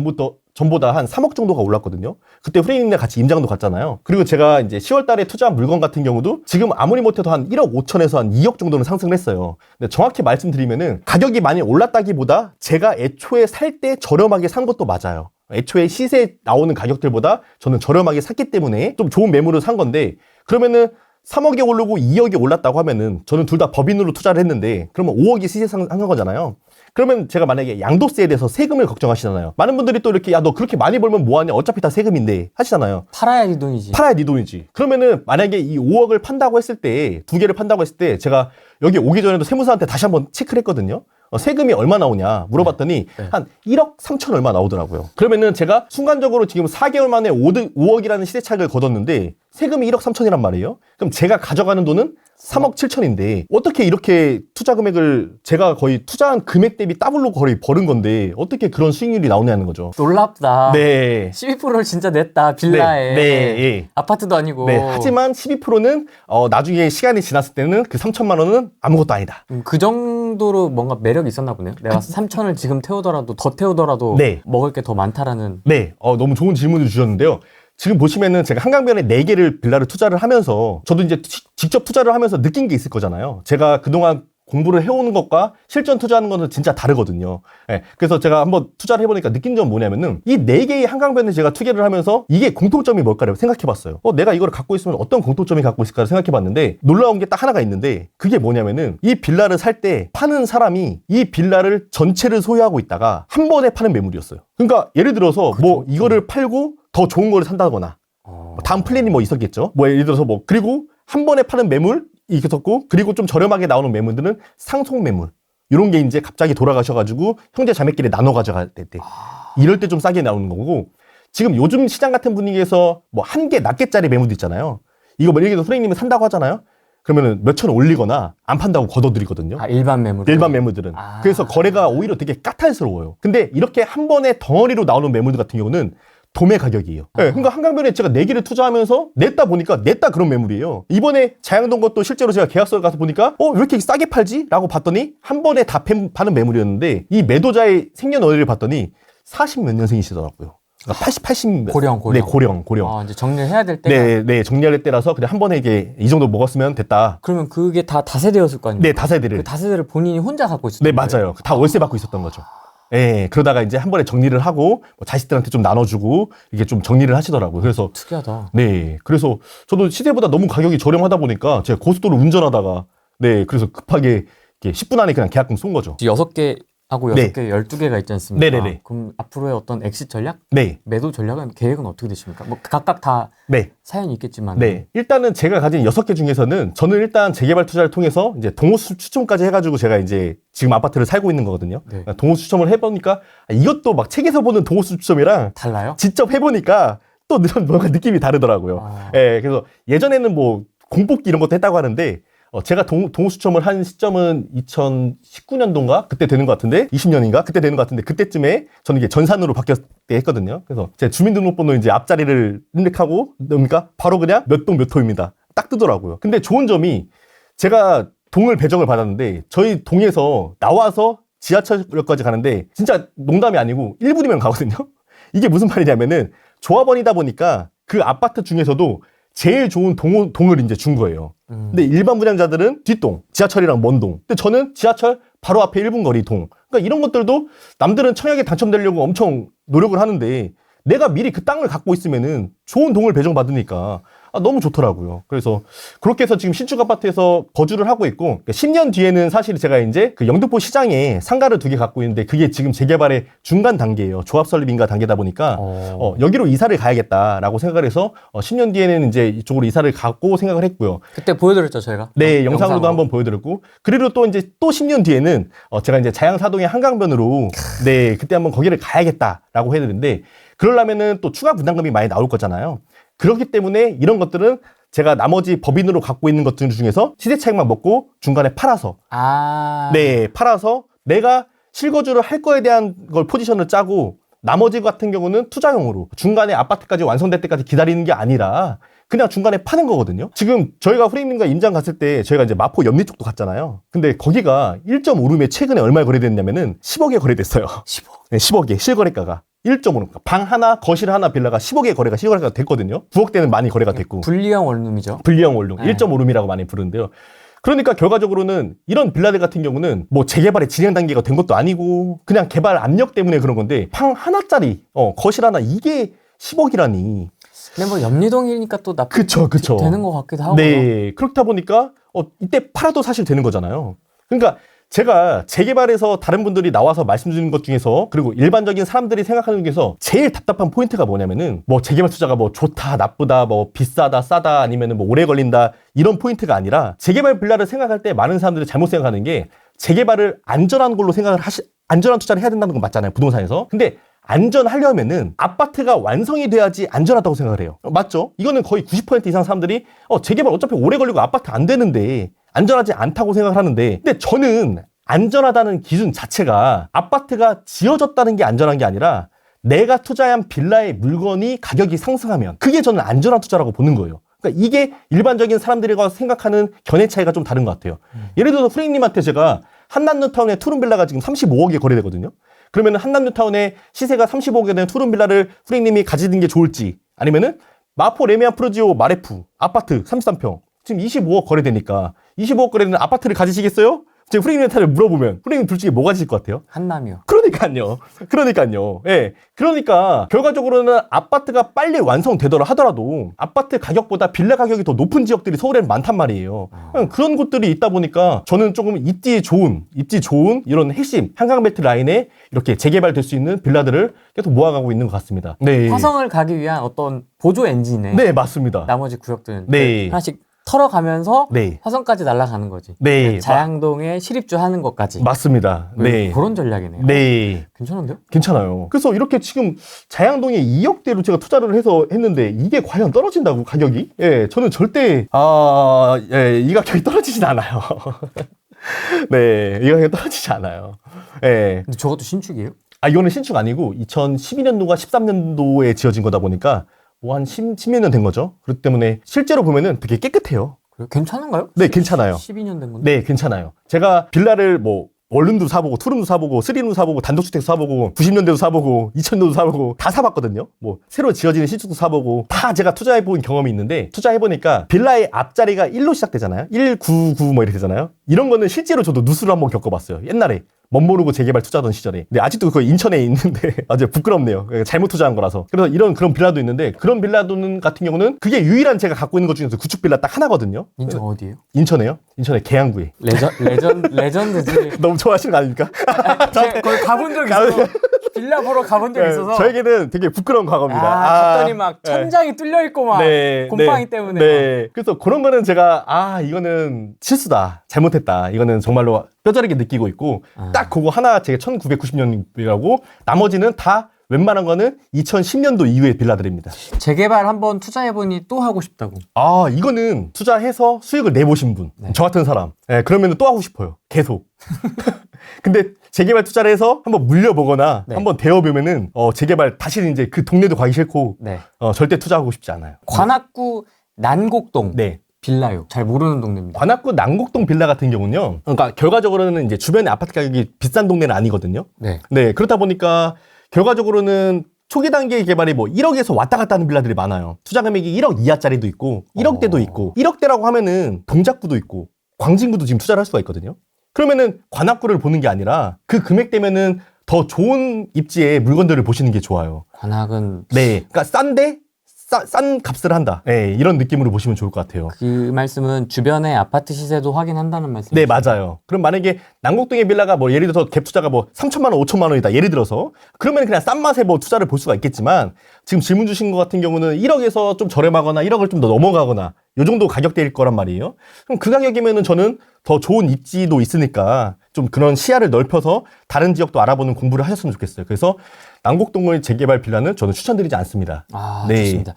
전보다 한 3억 정도가 올랐거든요. 그때 후레인이랑 같이 임장도 갔잖아요. 그리고 제가 이제 10월 달에 투자한 물건 같은 경우도 지금 아무리 못해도 한 1억 5천에서 한 2억 정도는 상승을 했어요. 근데 정확히 말씀드리면은 가격이 많이 올랐다기보다 제가 애초에 살 때 저렴하게 산 것도 맞아요. 애초에 시세 나오는 가격들보다 저는 저렴하게 샀기 때문에 좀 좋은 매물을 산 건데 그러면은 3억에 오르고 2억에 올랐다고 하면은 저는 둘 다 법인으로 투자를 했는데 그러면 5억이 시세 상승한 거잖아요. 그러면 제가 만약에 양도세에 대해서 세금을 걱정하시잖아요. 많은 분들이 또 이렇게 야, 너 그렇게 많이 벌면 뭐하냐? 어차피 다 세금인데 하시잖아요. 팔아야 네 돈이지. 팔아야 네 돈이지. 그러면은 만약에 이 5억을 판다고 했을 때, 2개를 판다고 했을 때 제가 여기 오기 전에도 세무사한테 다시 한번 체크를 했거든요. 세금이 얼마 나오냐 물어봤더니 네. 한 1억 3천 얼마 나오더라고요. 그러면은 제가 순간적으로 지금 4개월 만에 5억이라는 시세차익을 거뒀는데 세금이 1억 3천이란 말이에요. 그럼 제가 가져가는 돈은 3억 7천인데 어떻게 이렇게 투자 금액을 제가 거의 투자한 금액 대비 더블로 거의 벌은 건데 어떻게 그런 수익률이 나오냐는 거죠. 놀랍다. 네. 12%를 진짜 냈다. 빌라에. 네. 아파트도 아니고. 네. 하지만 12%는 나중에 시간이 지났을 때는 그 3천만 원은 아무것도 아니다. 그 정도로 뭔가 매력이 있었나 보네요. 내가 3천을 지금 태우더라도 더 태우더라도 네. 먹을 게 더 많다라는. 네. 너무 좋은 질문을 주셨는데요. 지금 보시면은 제가 한강변에 4개를 빌라를 투자를 하면서 저도 이제 직접 투자를 하면서 느낀 게 있을 거잖아요. 제가 그동안 공부를 해오는 것과 실전 투자하는 것은 진짜 다르거든요. 예, 그래서 제가 한번 투자를 해보니까 느낀 점은 뭐냐면은 이 4개의 한강변에 제가 투자를 하면서 이게 공통점이 뭘까를 생각해봤어요. 내가 이걸 갖고 있으면 어떤 공통점이 갖고 있을까를 생각해봤는데 놀라운 게 딱 하나가 있는데 그게 뭐냐면은 이 빌라를 살 때 파는 사람이 이 빌라를 전체를 소유하고 있다가 한 번에 파는 매물이었어요. 그러니까 예를 들어서 뭐 이거를 팔고 더 좋은 거를 산다거나 다음 플랜이 뭐 있었겠죠. 뭐 예를 들어서 뭐 그리고 한 번에 파는 매물 있었고 그리고 좀 저렴하게 나오는 매물들은 상속 매물 이런 게 이제 갑자기 돌아가셔가지고 형제 자매끼리 나눠 가져갈 때 이럴 때 좀 싸게 나오는 거고 지금 요즘 시장 같은 분위기에서 뭐 한 개 낱개짜리 매물도 있잖아요. 이거 뭐 예를 들어서 선생님이 산다고 하잖아요. 그러면은 몇천 원 올리거나 안 판다고 걷어들이거든요. 일반 매물. 일반 매물들은. 그래서 거래가 오히려 되게 까탈스러워요. 근데 이렇게 한 번에 덩어리로 나오는 매물들 같은 경우는 도매 가격이에요. 네, 그러니까 한강변에 제가 4개를 투자하면서 냈다 보니까 냈다 그런 매물이에요. 이번에 자양동 것도 실제로 제가 계약서를 가서 보니까 왜 이렇게 싸게 팔지? 라고 봤더니 한 번에 다 파는 매물이었는데 이 매도자의 생년월일을 봤더니 40 몇 년생이시더라고요. 그러니까 80. 고령. 네, 고령. 이제 정리를 해야 될 때가. 네, 정리할 때라서 그냥 한 번에 이게 이 정도 먹었으면 됐다. 그러면 그게 다 다세대였을 거 아닙니까? 네, 다세대를. 그 다세대를 본인이 혼자 갖고 있었던 네, 거예요? 맞아요. 다 월세 받고 있었던 거죠. 예, 그러다가 이제 한 번에 정리를 하고 뭐 자식들한테 좀 나눠주고 이게 좀 정리를 하시더라고요. 그래서 특이하다. 네, 그래서 저도 시세보다 너무 가격이 저렴하다 보니까 제가 고속도로 운전하다가 네, 그래서 급하게 이렇게 10분 안에 그냥 계약금 쏜 거죠. 6개 하고 네. 6개, 12개가 있지 않습니까? 네네네. 그럼 앞으로의 어떤 엑시 전략? 네, 매도 전략은 계획은 어떻게 되십니까? 뭐 각각 다 네, 사연이 있겠지만. 네. 일단은 제가 가진 6개 중에서는 저는 일단 재개발 투자를 통해서 이제 동호수 추첨까지 해가지고 제가 이제 지금 아파트를 살고 있는 거거든요. 네. 동호수 추첨을 해보니까 이것도 막 책에서 보는 동호수 추첨이랑 달라요? 직접 해보니까 또 뭔가 느낌이 다르더라고요. 예, 그래서 예전에는 뭐 공뽑기 이런 것도 했다고 하는데 제가 동호수첨을 한 시점은 2019년도인가 그때 되는 것 같은데 20년인가 그때 되는 것 같은데 그때쯤에 저는 이게 전산으로 바뀌었을 때 했거든요. 그래서 제 주민등록번호 이제 앞자리를 입력하고 넣으니까 바로 그냥 몇 동 몇 호입니다. 딱 뜨더라고요. 근데 좋은 점이 제가 동을 배정을 받았는데 저희 동에서 나와서 지하철역까지 가는데 진짜 농담이 아니고 1분이면 가거든요. 이게 무슨 말이냐면은 조합원이다 보니까 그 아파트 중에서도 제일 좋은 동을 이제 준 거예요. 근데 일반 분양자들은 뒷동, 지하철이랑 먼 동. 근데 저는 지하철 바로 앞에 1분 거리 동. 그러니까 이런 것들도 남들은 청약에 당첨되려고 엄청 노력을 하는데 내가 미리 그 땅을 갖고 있으면은 좋은 동을 배정받으니까 너무 좋더라고요. 그래서 그렇게 해서 지금 신축 아파트에서 거주를 하고 있고 10년 뒤에는 사실 제가 이제 그 영등포 시장에 상가를 2개 갖고 있는데 그게 지금 재개발의 중간 단계예요. 조합 설립 인가 단계다 보니까 여기로 이사를 가야겠다라고 생각을 해서 10년 뒤에는 이제 이쪽으로 이사를 가고 생각을 했고요. 그때 보여드렸죠, 저희가? 네, 영상으로도 한번 보여드렸고 그리고 또 이제 또 10년 뒤에는 제가 이제 자양사동의 한강변으로 네, 그때 한번 거기를 가야겠다라고 해드렸는데 그러려면은 또 추가 분담금이 많이 나올 거잖아요. 그렇기 때문에 이런 것들은 제가 나머지 법인으로 갖고 있는 것들 중에서 시세 차익만 먹고 중간에 팔아서 네, 팔아서 내가 실거주를 할 거에 대한 걸 포지션을 짜고 나머지 같은 경우는 투자용으로 중간에 아파트까지 완성될 때까지 기다리는 게 아니라 그냥 중간에 파는 거거든요. 지금 저희가 후레임님과 임장 갔을 때 저희가 이제 마포 염리 쪽도 갔잖아요. 근데 거기가 1.5룸에 최근에 얼마에 거래됐냐면은 10억에 거래됐어요. 10억. 네, 10억에 실거래가가. 1.5룸. 방 하나, 거실 하나 빌라가 10억에 실거래가 됐거든요. 9억대는 많이 거래가 됐고. 분리형 원룸이죠. 분리형 원룸. 네. 1.5룸이라고 많이 부르는데요. 그러니까 결과적으로는 이런 빌라들 같은 경우는 뭐 재개발의 진행 단계가 된 것도 아니고 그냥 개발 압력 때문에 그런 건데 방 하나짜리, 거실 하나 이게 10억이라니. 근데 뭐 염리동이니까 또 그쵸. 되는 것 같기도 하고. 네. 그렇다 보니까 이때 팔아도 사실 되는 거잖아요. 그러니까 제가 재개발에서 다른 분들이 나와서 말씀 주는 것 중에서 그리고 일반적인 사람들이 생각하는 중에서 제일 답답한 포인트가 뭐냐면은 뭐 재개발 투자가 뭐 좋다, 나쁘다, 뭐 비싸다, 싸다 아니면은 뭐 오래 걸린다 이런 포인트가 아니라 재개발 빌라를 생각할 때 많은 사람들이 잘못 생각하는 게 재개발을 안전한 걸로 안전한 투자를 해야 된다는 건 맞잖아요. 부동산에서. 근데 안전하려면은 아파트가 완성이 돼야지 안전하다고 생각을 해요. 맞죠? 이거는 거의 90% 이상 사람들이 재개발 어차피 오래 걸리고 아파트 안 되는데 안전하지 않다고 생각을 하는데 근데 저는 안전하다는 기준 자체가 아파트가 지어졌다는 게 안전한 게 아니라 내가 투자한 빌라의 물건이 가격이 상승하면 그게 저는 안전한 투자라고 보는 거예요. 그러니까 이게 일반적인 사람들과 생각하는 견해 차이가 좀 다른 것 같아요. 예를 들어서 프레임님한테 제가 한남뉴타운의 투룸 빌라가 지금 35억에 거래되거든요. 그러면 한남뉴타운의 시세가 35억에 되는 투룸 빌라를 프레임님이 가지는 게 좋을지 아니면은 마포 레미안 프로지오 마레프 아파트 33평 지금 25억 거래되니까 25억 거래되는 아파트를 가지시겠어요? 제 후레인 렌탈을 물어보면 후레인 둘 중에 뭐가 지실 것 같아요? 한남이요. 그러니까요. 예. 그러니까 결과적으로는 아파트가 빨리 완성되더라 하더라도 아파트 가격보다 빌라 가격이 더 높은 지역들이 서울에는 많단 말이에요. 그런 곳들이 있다 보니까 저는 조금 입지 좋은 이런 핵심 한강벨트 라인에 이렇게 재개발될 수 있는 빌라들을 계속 모아가고 있는 것 같습니다. 네. 화성을 가기 위한 어떤 보조 엔진에 네, 맞습니다. 나머지 구역들은 네. 하나씩 털어가면서 네. 화성까지 날아가는 거지. 네. 자양동에 실입주하는 것까지. 맞습니다. 네. 그런 전략이네요. 네. 괜찮은데요? 괜찮아요. 그래서 이렇게 지금 자양동에 2억대로 제가 투자를 해서 했는데 이게 과연 떨어진다고 가격이? 예, 저는 절대 이 가격이 떨어지진 않아요. 네, 이 가격이 떨어지지 않아요. 예. 근데 저것도 신축이에요? 이거는 신축 아니고 2012년도가 13년도에 지어진 거다 보니까 뭐 한 10몇 년 된 거죠. 그렇기 때문에 실제로 보면은 되게 깨끗해요. 그래요? 괜찮은가요? 네, 괜찮아요. 12년 된 건데. 네, 괜찮아요. 제가 빌라를 뭐 원룸도 사보고 투룸도 사보고 쓰리룸도 사보고 단독주택도 사보고 90년대도 사보고 2000년대도 사보고 다 사봤거든요. 뭐 새로 지어지는 신축도 사보고 다 제가 투자해본 경험이 있는데 투자해보니까 빌라의 앞자리가 1로 시작되잖아요. 199 뭐 이렇게 되잖아요. 이런 거는 실제로 저도 누수를 한번 겪어봤어요. 옛날에 멋모르고 재개발 투자하던 시절에. 근데 아직도 그거 인천에 있는데 아주 부끄럽네요. 잘못 투자한 거라서. 그래서 그런 빌라도 있는데 그런 빌라돈 같은 경우는 그게 유일한 제가 갖고 있는 것 중에서 구축 빌라 딱 하나거든요. 인천 어디예요? 인천에요? 인천의 계양구에. 레전드지. 너무 좋아하시는 거 아닙니까? 제가 거기 가본 적 있어. 빌라 보러 가본 적 있어서. 저에게는 되게 부끄러운 과거입니다. 갔더니 막 천장이 뚫려 있고 막 곰팡이 때문에. 네. 그래서 그런 거는 제가 이거는 실수다. 잘못했다. 이거는 정말로 뼈저리게 느끼고 있고 딱 그거 하나 제가 1990년이라고 나머지는 다 웬만한 거는 2010년도 이후의 빌라들입니다. 재개발 한번 투자해보니 또 하고 싶다고. 이거는 투자해서 수익을 내보신 분. 네. 저 같은 사람. 그러면 또 하고 싶어요. 계속. 근데 재개발 투자를 해서 한번 물려보거나 네. 한번 대어보면은 재개발 다시는 이제 그 동네도 가기 싫고 네. 절대 투자하고 싶지 않아요. 관악구 난곡동. 네. 빌라요. 잘 모르는 동네입니다. 관악구 난곡동 빌라 같은 경우는요. 그러니까 결과적으로는 이제 주변에 아파트 가격이 비싼 동네는 아니거든요. 네. 네. 그렇다 보니까 결과적으로는 초기 단계 개발이 뭐 1억에서 왔다 갔다 하는 빌라들이 많아요. 투자 금액이 1억 이하짜리도 있고 1억대도 있고 1억대라고 하면은 동작구도 있고 광진구도 지금 투자를 할 수가 있거든요. 그러면은 관악구를 보는 게 아니라 그 금액대면은 더 좋은 입지의 물건들을 보시는 게 좋아요. 관악은 네. 그러니까 싼데 싼 값을 한다. 네, 이런 느낌으로 보시면 좋을 것 같아요. 그 말씀은 주변의 아파트 시세도 확인한다는 말씀이시죠? 네, 맞아요. 그럼 만약에 난곡동의 빌라가 뭐 예를 들어서 갭 투자가 뭐 3천만 원, 5천만 원이다. 예를 들어서 그러면 그냥 싼 맛에 뭐 투자를 볼 수가 있겠지만 지금 질문 주신 것 같은 경우는 1억에서 좀 저렴하거나 1억을 좀 더 넘어가거나 요 정도 가격대일 거란 말이에요. 그럼 그 가격이면은 저는 더 좋은 입지도 있으니까 좀 그런 시야를 넓혀서 다른 지역도 알아보는 공부를 하셨으면 좋겠어요. 그래서 난곡동의 재개발 빌라는 저는 추천드리지 않습니다. 네. 좋습니다.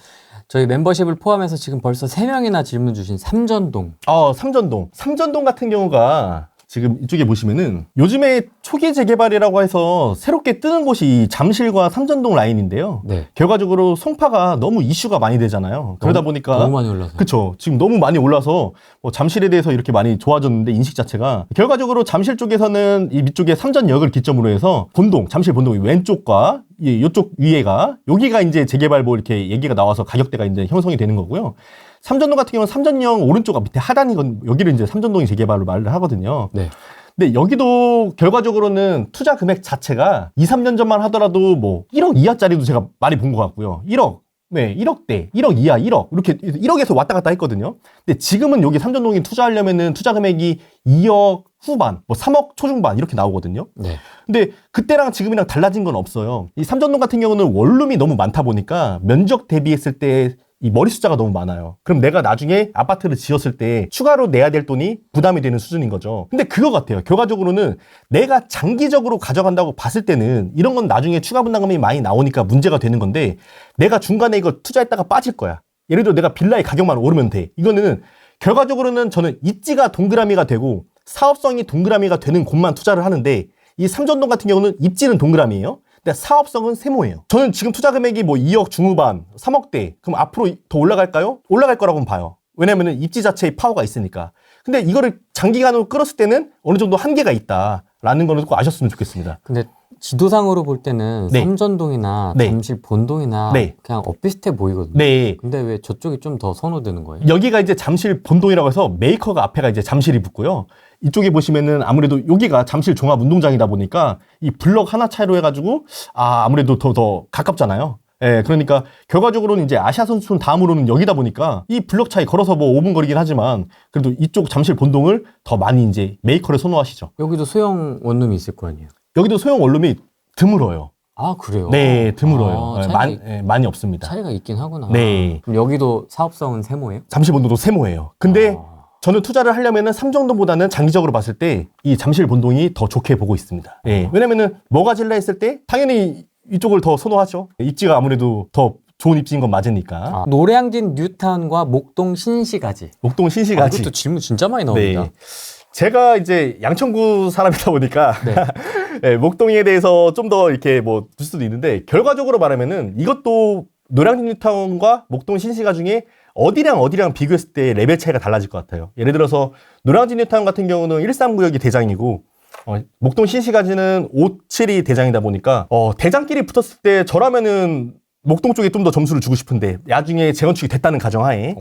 저희 멤버십을 포함해서 지금 벌써 3명이나 질문 주신 삼전동. 삼전동. 삼전동 같은 경우가 지금 이쪽에 보시면은 요즘에 초기 재개발이라고 해서 새롭게 뜨는 곳이 잠실과 삼전동 라인인데요. 네. 결과적으로 송파가 너무 이슈가 많이 되잖아요. 그러다 보니까 너무 많이 올라서. 그렇죠. 지금 너무 많이 올라서 잠실에 대해서 이렇게 많이 좋아졌는데 인식 자체가 결과적으로 잠실 쪽에서는 이 밑쪽에 삼전역을 기점으로 해서 잠실 본동 왼쪽과 이쪽 위에가 여기가 이제 재개발 뭐 이렇게 얘기가 나와서 가격대가 이제 형성이 되는 거고요. 삼전동 같은 경우는 삼전역 오른쪽 밑에 하단이건 여기를 이제 삼전동이 재개발로 말을 하거든요. 네. 근데 여기도 결과적으로는 투자 금액 자체가 2, 3년 전만 하더라도 뭐 1억 이하짜리도 제가 많이 본 것 같고요. 1억. 네, 1억대, 1억 이하, 1억. 이렇게 1억에서 왔다 갔다 했거든요. 근데 지금은 여기 삼전동에 투자하려면은 투자 금액이 2억 후반, 뭐 3억 초중반 이렇게 나오거든요. 네. 근데 그때랑 지금이랑 달라진 건 없어요. 이 삼전동 같은 경우는 원룸이 너무 많다 보니까 면적 대비했을 때 이 머리 숫자가 너무 많아요. 그럼 내가 나중에 아파트를 지었을 때 추가로 내야 될 돈이 부담이 되는 수준인 거죠. 근데 그거 같아요. 결과적으로는 내가 장기적으로 가져간다고 봤을 때는 이런 건 나중에 추가 분담금이 많이 나오니까 문제가 되는 건데 내가 중간에 이거 투자했다가 빠질 거야. 예를 들어 내가 빌라의 가격만 오르면 돼. 이거는 결과적으로는 저는 입지가 동그라미가 되고 사업성이 동그라미가 되는 곳만 투자를 하는데 이 삼전동 같은 경우는 입지는 동그라미예요. 근데 사업성은 세모예요. 저는 지금 투자 금액이 뭐 2억 중후반, 3억대. 그럼 앞으로 더 올라갈까요? 올라갈 거라고는 봐요. 왜냐면은 입지 자체의 파워가 있으니까. 근데 이거를 장기간으로 끌었을 때는 어느 정도 한계가 있다라는 거는 꼭 아셨으면 좋겠습니다. 근데 지도상으로 볼 때는 네. 삼전동이나 네. 잠실 본동이나 네. 그냥 엇비슷해 보이거든요. 네. 근데 왜 저쪽이 좀 더 선호되는 거예요? 여기가 이제 잠실 본동이라고 해서 메이커가 앞에가 이제 잠실이 붙고요. 이쪽에 보시면은 아무래도 여기가 잠실 종합운동장이다 보니까 이 블럭 하나 차이로 해가지고 아무래도 더 가깝잖아요. 예, 그러니까 결과적으로는 이제 아시아 선수촌 다음으로는 여기다 보니까 이 블럭 차이 걸어서 뭐 5분 거리긴 하지만 그래도 이쪽 잠실 본동을 더 많이 이제 메이커를 선호하시죠. 여기도 소형 원룸이 있을 거 아니에요? 여기도 소형 원룸이 드물어요. 아, 그래요? 네, 드물어요. 아, 많이 없습니다. 차이가 있긴 하구나. 네. 그럼 여기도 사업성은 세모예요? 잠실 본동도 세모예요. 근데 아, 저는 투자를 하려면은 삼정동보다는 장기적으로 봤을 때 이 잠실 본동이 더 좋게 보고 있습니다. 예. 왜냐면은 뭐가 질라 했을 때 당연히 이쪽을 더 선호하죠. 입지가 아무래도 더 좋은 입지인 건 맞으니까. 노량진 뉴타운과 목동 신시가지. 목동 신시가지. 이것도 질문 진짜 많이 나옵니다. 네. 제가 이제 양천구 사람이다 보니까 네. 예, 목동에 대해서 좀 더 이렇게 뭐 들 수도 있는데 결과적으로 말하면은 이것도 노량진 뉴타운과 목동 신시가 중에 어디랑 비교했을 때 레벨 차이가 달라질 것 같아요. 예를 들어서 노량진 뉴타운 같은 경우는 13구역이 대장이고 목동 신시가지는 57이 대장이다 보니까 대장끼리 붙었을 때 저라면은 목동 쪽에 좀 더 점수를 주고 싶은데 나중에 재건축이 됐다는 가정하에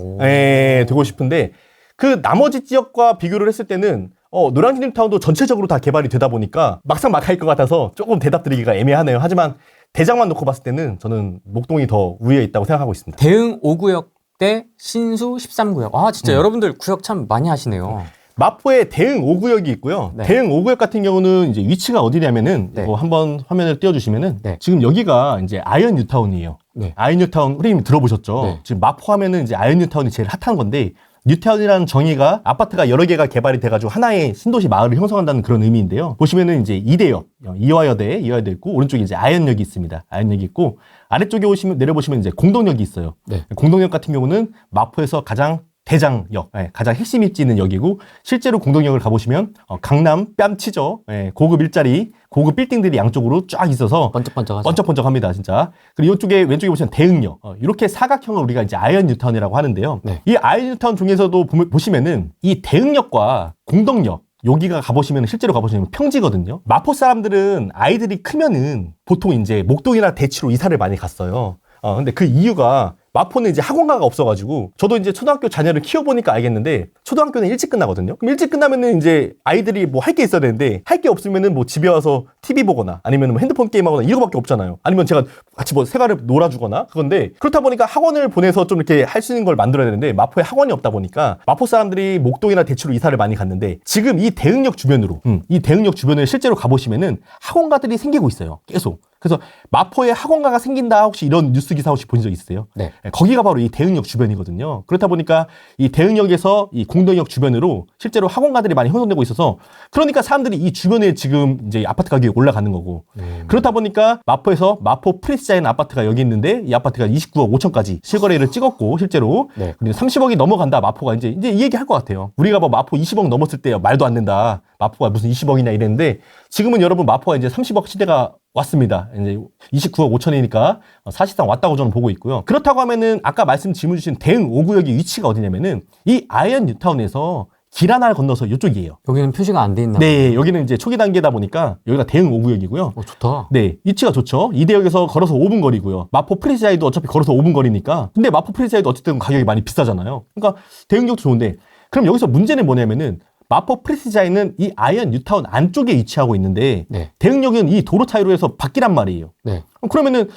되고 싶은데 그 나머지 지역과 비교를 했을 때는 노량진 뉴타운도 전체적으로 다 개발이 되다 보니까 막상 막하일 것 같아서 조금 대답 드리기가 애매하네요. 하지만 대장만 놓고 봤을 때는 저는 목동이 더 우위에 있다고 생각하고 있습니다. 대흥 5구역 대 신수 13구역. 아, 진짜 여러분들 구역 참 많이 하시네요. 마포에 대흥 5구역이 있고요. 네. 대흥 5구역 같은 경우는 이제 위치가 어디냐면은 네. 한번 화면을 띄워주시면은 네. 지금 여기가 이제 아이언 뉴타운이에요. 네. 아이언 뉴타운 우리 들어보셨죠? 네. 지금 마포 하면은 이제 아이언 뉴타운이 제일 핫한 건데 뉴타운이라는 정의가 아파트가 여러 개가 개발이 돼가지고 하나의 신도시 마을을 형성한다는 그런 의미인데요. 보시면은 이제 이대역, 이화여대 있고 오른쪽에 이제 아이언역이 있습니다. 아이언역이 있고 아래쪽에 내려보시면 이제 공동역이 있어요. 네. 공동역 같은 경우는 마포에서 가장 대장역, 가장 핵심 입지 있는 역이고 실제로 공동역을 가보시면 강남 뺨치죠. 고급 일자리, 고급 빌딩들이 양쪽으로 쫙 있어서 번쩍번쩍하죠. 번쩍번쩍합니다, 진짜. 그리고 이쪽에 왼쪽에 보시면 대흥역, 이렇게 사각형을 우리가 이제 아이언 뉴타운이라고 하는데요. 네. 이 아이언 뉴타운 중에서도 보시면은 이 대흥역과 공동역 여기가 가보시면 실제로 가보시면 평지거든요. 마포 사람들은 아이들이 크면은 보통 이제 목동이나 대치로 이사를 많이 갔어요. 근데 그 이유가 마포는 이제 학원가가 없어가지고 저도 이제 초등학교 자녀를 키워보니까 알겠는데 초등학교는 일찍 끝나거든요. 그럼 일찍 끝나면은 이제 아이들이 뭐 할 게 있어야 되는데 할 게 없으면은 뭐 집에 와서 TV 보거나 아니면 뭐 핸드폰 게임하거나 이거밖에 없잖아요. 아니면 제가 같이 뭐 새가를 놀아주거나 그건데 그렇다 보니까 학원을 보내서 좀 이렇게 할 수 있는 걸 만들어야 되는데 마포에 학원이 없다 보니까 마포 사람들이 목동이나 대치로 이사를 많이 갔는데 지금 이 대흥역 주변으로 이 대흥역 주변을 실제로 가보시면은 학원가들이 생기고 있어요. 계속. 그래서 마포에 학원가가 생긴다 혹시 이런 뉴스 기사 혹시 본 적 있으세요? 네. 거기가 바로 이 대흥역 주변이거든요. 그렇다 보니까 이 대흥역에서 이 공동역 주변으로 실제로 학원가들이 많이 형성되고 있어서 그러니까 사람들이 이 주변에 지금 이제 아파트 가격이 올라가는 거고 그렇다 보니까 마포에서 마포 프리스자인 아파트가 여기 있는데 이 아파트가 29억 5천까지 실거래를 찍었고 실제로 네. 그리고 30억이 넘어간다 마포가 이제 이 얘기 할 것 같아요. 우리가 뭐 마포 20억 넘었을 때 말도 안 된다. 마포가 무슨 20억이냐 이랬는데 지금은 여러분 마포가 이제 30억 시대가 왔습니다. 이제 29억 5천이니까 사실상 왔다고 저는 보고 있고요. 그렇다고 하면은 아까 질문 주신 대흥 5구역의 위치가 어디냐면은 이 아이언 뉴타운에서 길 하나를 건너서 이쪽이에요. 여기는 표시가 안 돼 있나? 네, 여기는 이제 초기 단계다 보니까 여기가 대흥 5구역이고요. 좋다. 네, 위치가 좋죠. 이대역에서 걸어서 5분 거리고요. 마포 프리자이도 어차피 걸어서 5분 거리니까. 근데 마포 프리자이도 어쨌든 가격이 많이 비싸잖아요. 그러니까 대흥역도 좋은데 그럼 여기서 문제는 뭐냐면은 마포 프리스자이는 이 아이언 뉴타운 안쪽에 위치하고 있는데 네. 대흥역은 이 도로 차이로 해서 밖이란 말이에요. 네. 그러면은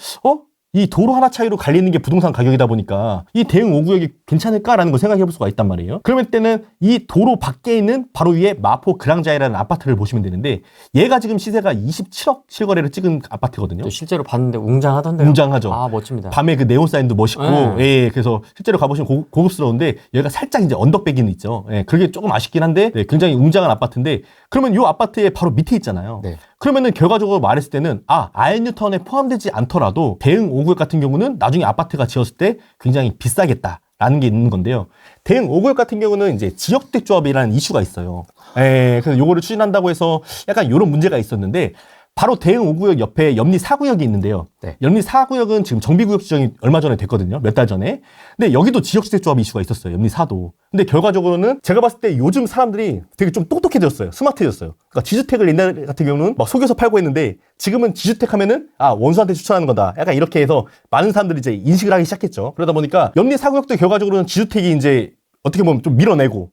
이 도로 하나 차이로 갈리는 게 부동산 가격이다 보니까 이 대흥 5구역이 괜찮을까라는 걸 생각해 볼 수가 있단 말이에요. 그러면 때는 이 도로 밖에 있는 바로 위에 마포 그랑자이라는 아파트를 보시면 되는데 얘가 지금 시세가 27억 실거래를 찍은 아파트거든요. 실제로 봤는데 웅장하던데요. 웅장하죠. 아, 멋집니다. 밤에 그 네온 사인도 멋있고, 네. 예, 그래서 실제로 가보시면 고급스러운데 여기가 살짝 이제 언덕배기는 있죠. 예, 그게 조금 아쉽긴 한데 굉장히 웅장한 아파트인데 그러면 이 아파트의 바로 밑에 있잖아요. 네. 그러면은 결과적으로 말했을 때는 아이언 뉴타운에 포함되지 않더라도 대흥 5구역 같은 경우는 나중에 아파트가 지었을 때 굉장히 비싸겠다라는 게 있는 건데요. 대흥 5구역 같은 경우는 이제 지역택 조합이라는 이슈가 있어요. 예, 그래서 요거를 추진한다고 해서 약간 이런 문제가 있었는데 바로 대응 5구역 옆에 염리 4구역이 있는데요. 네. 염리 4구역은 지금 정비구역 지정이 얼마 전에 됐거든요. 몇 달 전에. 근데 여기도 지역주택조합 이슈가 있었어요. 염리 4도. 근데 결과적으로는 제가 봤을 때 요즘 사람들이 되게 좀 똑똑해졌어요. 스마트해졌어요. 그러니까 지주택을 옛날 같은 경우는 막 속여서 팔고 했는데 지금은 지주택 하면은 원수한테 추천하는 거다. 약간 이렇게 해서 많은 사람들이 이제 인식을 하기 시작했죠. 그러다 보니까 염리 4구역도 결과적으로는 지주택이 이제 어떻게 보면 좀 밀어내고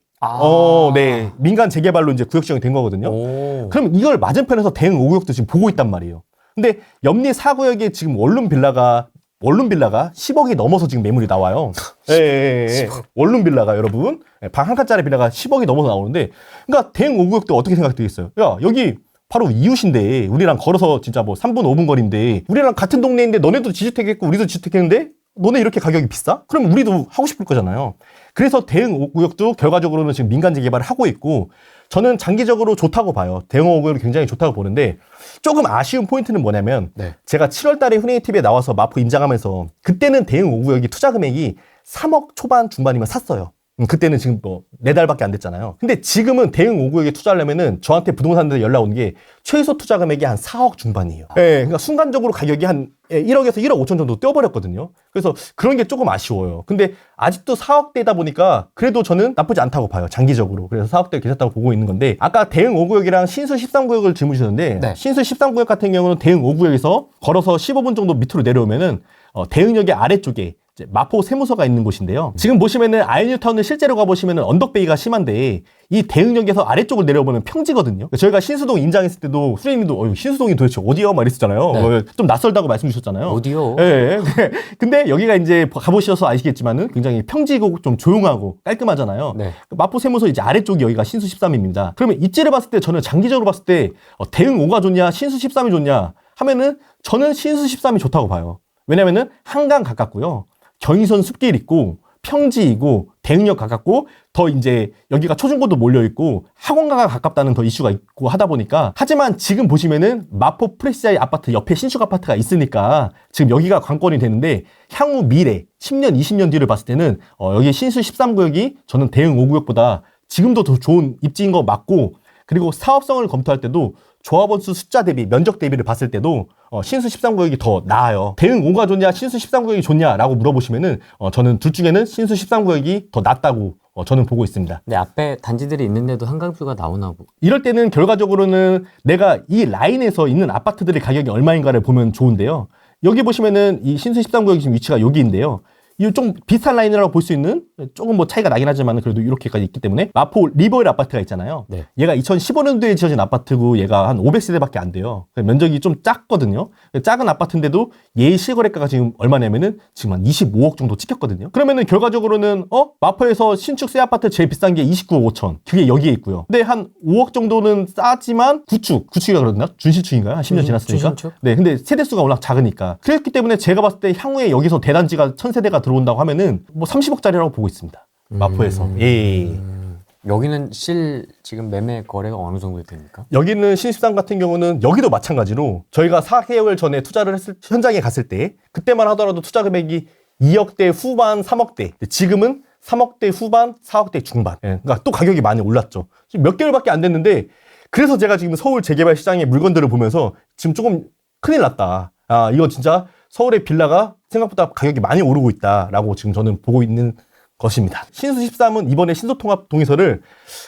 네. 민간 재개발로 이제 구역 지정이 된 거거든요. 그럼 이걸 맞은편에서 대응 5구역도 지금 보고 있단 말이에요. 근데 염리 4구역에 지금 원룸 빌라가 10억이 넘어서 지금 매물이 나와요. 예. 원룸 빌라가 여러분. 방 한 칸짜리 빌라가 10억이 넘어서 나오는데 그러니까 대응 5구역도 어떻게 생각되겠어요? 야, 여기 바로 이웃인데 우리랑 걸어서 진짜 뭐 3분 5분 거리인데 우리랑 같은 동네인데 너네도 지주택했고 우리도 지주택했는데 너네 이렇게 가격이 비싸? 그럼 우리도 하고 싶을 거잖아요. 그래서 대응 5구역도 결과적으로는 지금 민간 재개발을 하고 있고 저는 장기적으로 좋다고 봐요. 대응 5구역이 굉장히 좋다고 보는데 조금 아쉬운 포인트는 뭐냐면 제가 7월 달에 훈행이 TV에 나와서 마포 임장하면서 그때는 대응 5구역이 투자 금액이 3억 초반 중반이면 샀어요. 그때는 지금 뭐 4달밖에 안 됐잖아요. 근데 지금은 대응 5구역에 투자하려면은 저한테 부동산들 연락 오는 게 최소 투자 금액이 한 4억 중반이에요. 그러니까 순간적으로 가격이 한 1억에서 1억 5천 정도 뛰어버렸거든요. 그래서 그런 게 조금 아쉬워요. 근데 아직도 4억대다 보니까 그래도 저는 나쁘지 않다고 봐요. 장기적으로. 그래서 4억대 괜찮다고 보고 있는 건데 아까 대응 5구역이랑 신수 13구역을 질문 주셨는데 신수 13구역 같은 경우는 대응 5구역에서 걸어서 15분 정도 밑으로 내려오면은 대응역의 아래쪽에 마포 세무서가 있는 곳인데요. 지금 보시면은 아이뉴타운을 실제로 가보시면은 언덕베이가 심한데 이 대응역에서 아래쪽을 내려보면 평지거든요. 저희가 신수동 임장했을 때도 수리님도 신수동이 도대체 어디요? 막 이랬었잖아요. 좀 낯설다고 말씀 주셨잖아요. 어디요? 예. 근데 여기가 이제 가보셔서 아시겠지만은 굉장히 평지고 좀 조용하고 깔끔하잖아요. 마포 세무서 이제 아래쪽이 여기가 신수 13입니다. 그러면 입지를 봤을 때 저는 장기적으로 봤을 때 대응 5가 좋냐 신수 13이 좋냐 하면은 저는 신수 13이 좋다고 봐요. 왜냐면은 한강 가깝고요. 경의선 숲길 있고 평지이고 대응역 가깝고 더 이제 여기가 초중고도 몰려있고 학원가가 가깝다는 더 이슈가 있고 하다 보니까 하지만 지금 보시면은 마포 프레시아이 아파트 옆에 신축 아파트가 있으니까 지금 여기가 관건이 되는데 향후 미래 10년 20년 뒤를 봤을 때는 여기 신수 13구역이 저는 대응 5구역보다 지금도 더 좋은 입지인 거 맞고 그리고 사업성을 검토할 때도 조합원 수 숫자 대비 면적 대비를 봤을 때도 신수 13구역이 더 나아요. 대응 5가 좋냐 신수 13구역이 좋냐라고 물어보시면은 저는 둘 중에는 신수 13구역이 더 낫다고 저는 보고 있습니다. 네, 앞에 단지들이 있는데도 한강뷰가 나오나 보고. 이럴 때는 결과적으로는 내가 이 라인에서 있는 아파트들의 가격이 얼마인가를 보면 좋은데요. 여기 보시면은 이 신수 13구역이 지금 위치가 여기인데요. 이 좀 비슷한 라인이라고 볼 수 있는 조금 뭐 차이가 나긴 하지만 그래도 이렇게까지 있기 때문에 마포 리버힐 아파트가 있잖아요. 얘가 2015년도에 지어진 아파트고 얘가 한 500세대밖에 안 돼요. 면적이 좀 작거든요. 작은 아파트인데도 얘 실거래가가 지금 얼마냐면은 지금 한 25억 정도 찍혔거든요. 그러면은 결과적으로는 마포에서 신축 새 아파트 제일 비싼 게 29억 5천. 그게 여기에 있고요. 근데 한 5억 정도는 싸지만 구축이라 그러나? 준신축인가요? 한 10년 지났으니까. 준신축? 네, 근데 세대수가 워낙 작으니까. 그랬기 때문에 제가 봤을 때 향후에 여기서 대단지가 1000세대가 들어온다고 하면은 뭐 30억짜리라고 보고 있습니다. 마포에서. 여기는 지금 매매 거래가 어느 정도 됩니까? 여기는 신십삼 같은 경우는 여기도 마찬가지로 저희가 4개월 전에 투자를 했을 현장에 갔을 때 그때만 하더라도 투자 금액이 2억대 후반 3억대. 지금은 3억대 후반 4억대 중반. 그러니까 또 가격이 많이 올랐죠. 지금 몇 개월밖에 안 됐는데 그래서 제가 지금 서울 재개발 시장의 물건들을 보면서 지금 조금 큰일 났다. 이거 진짜 서울의 빌라가 생각보다 가격이 많이 오르고 있다라고 지금 저는 보고 있는 것입니다. 신수 13은 이번에 신소통합 동의서를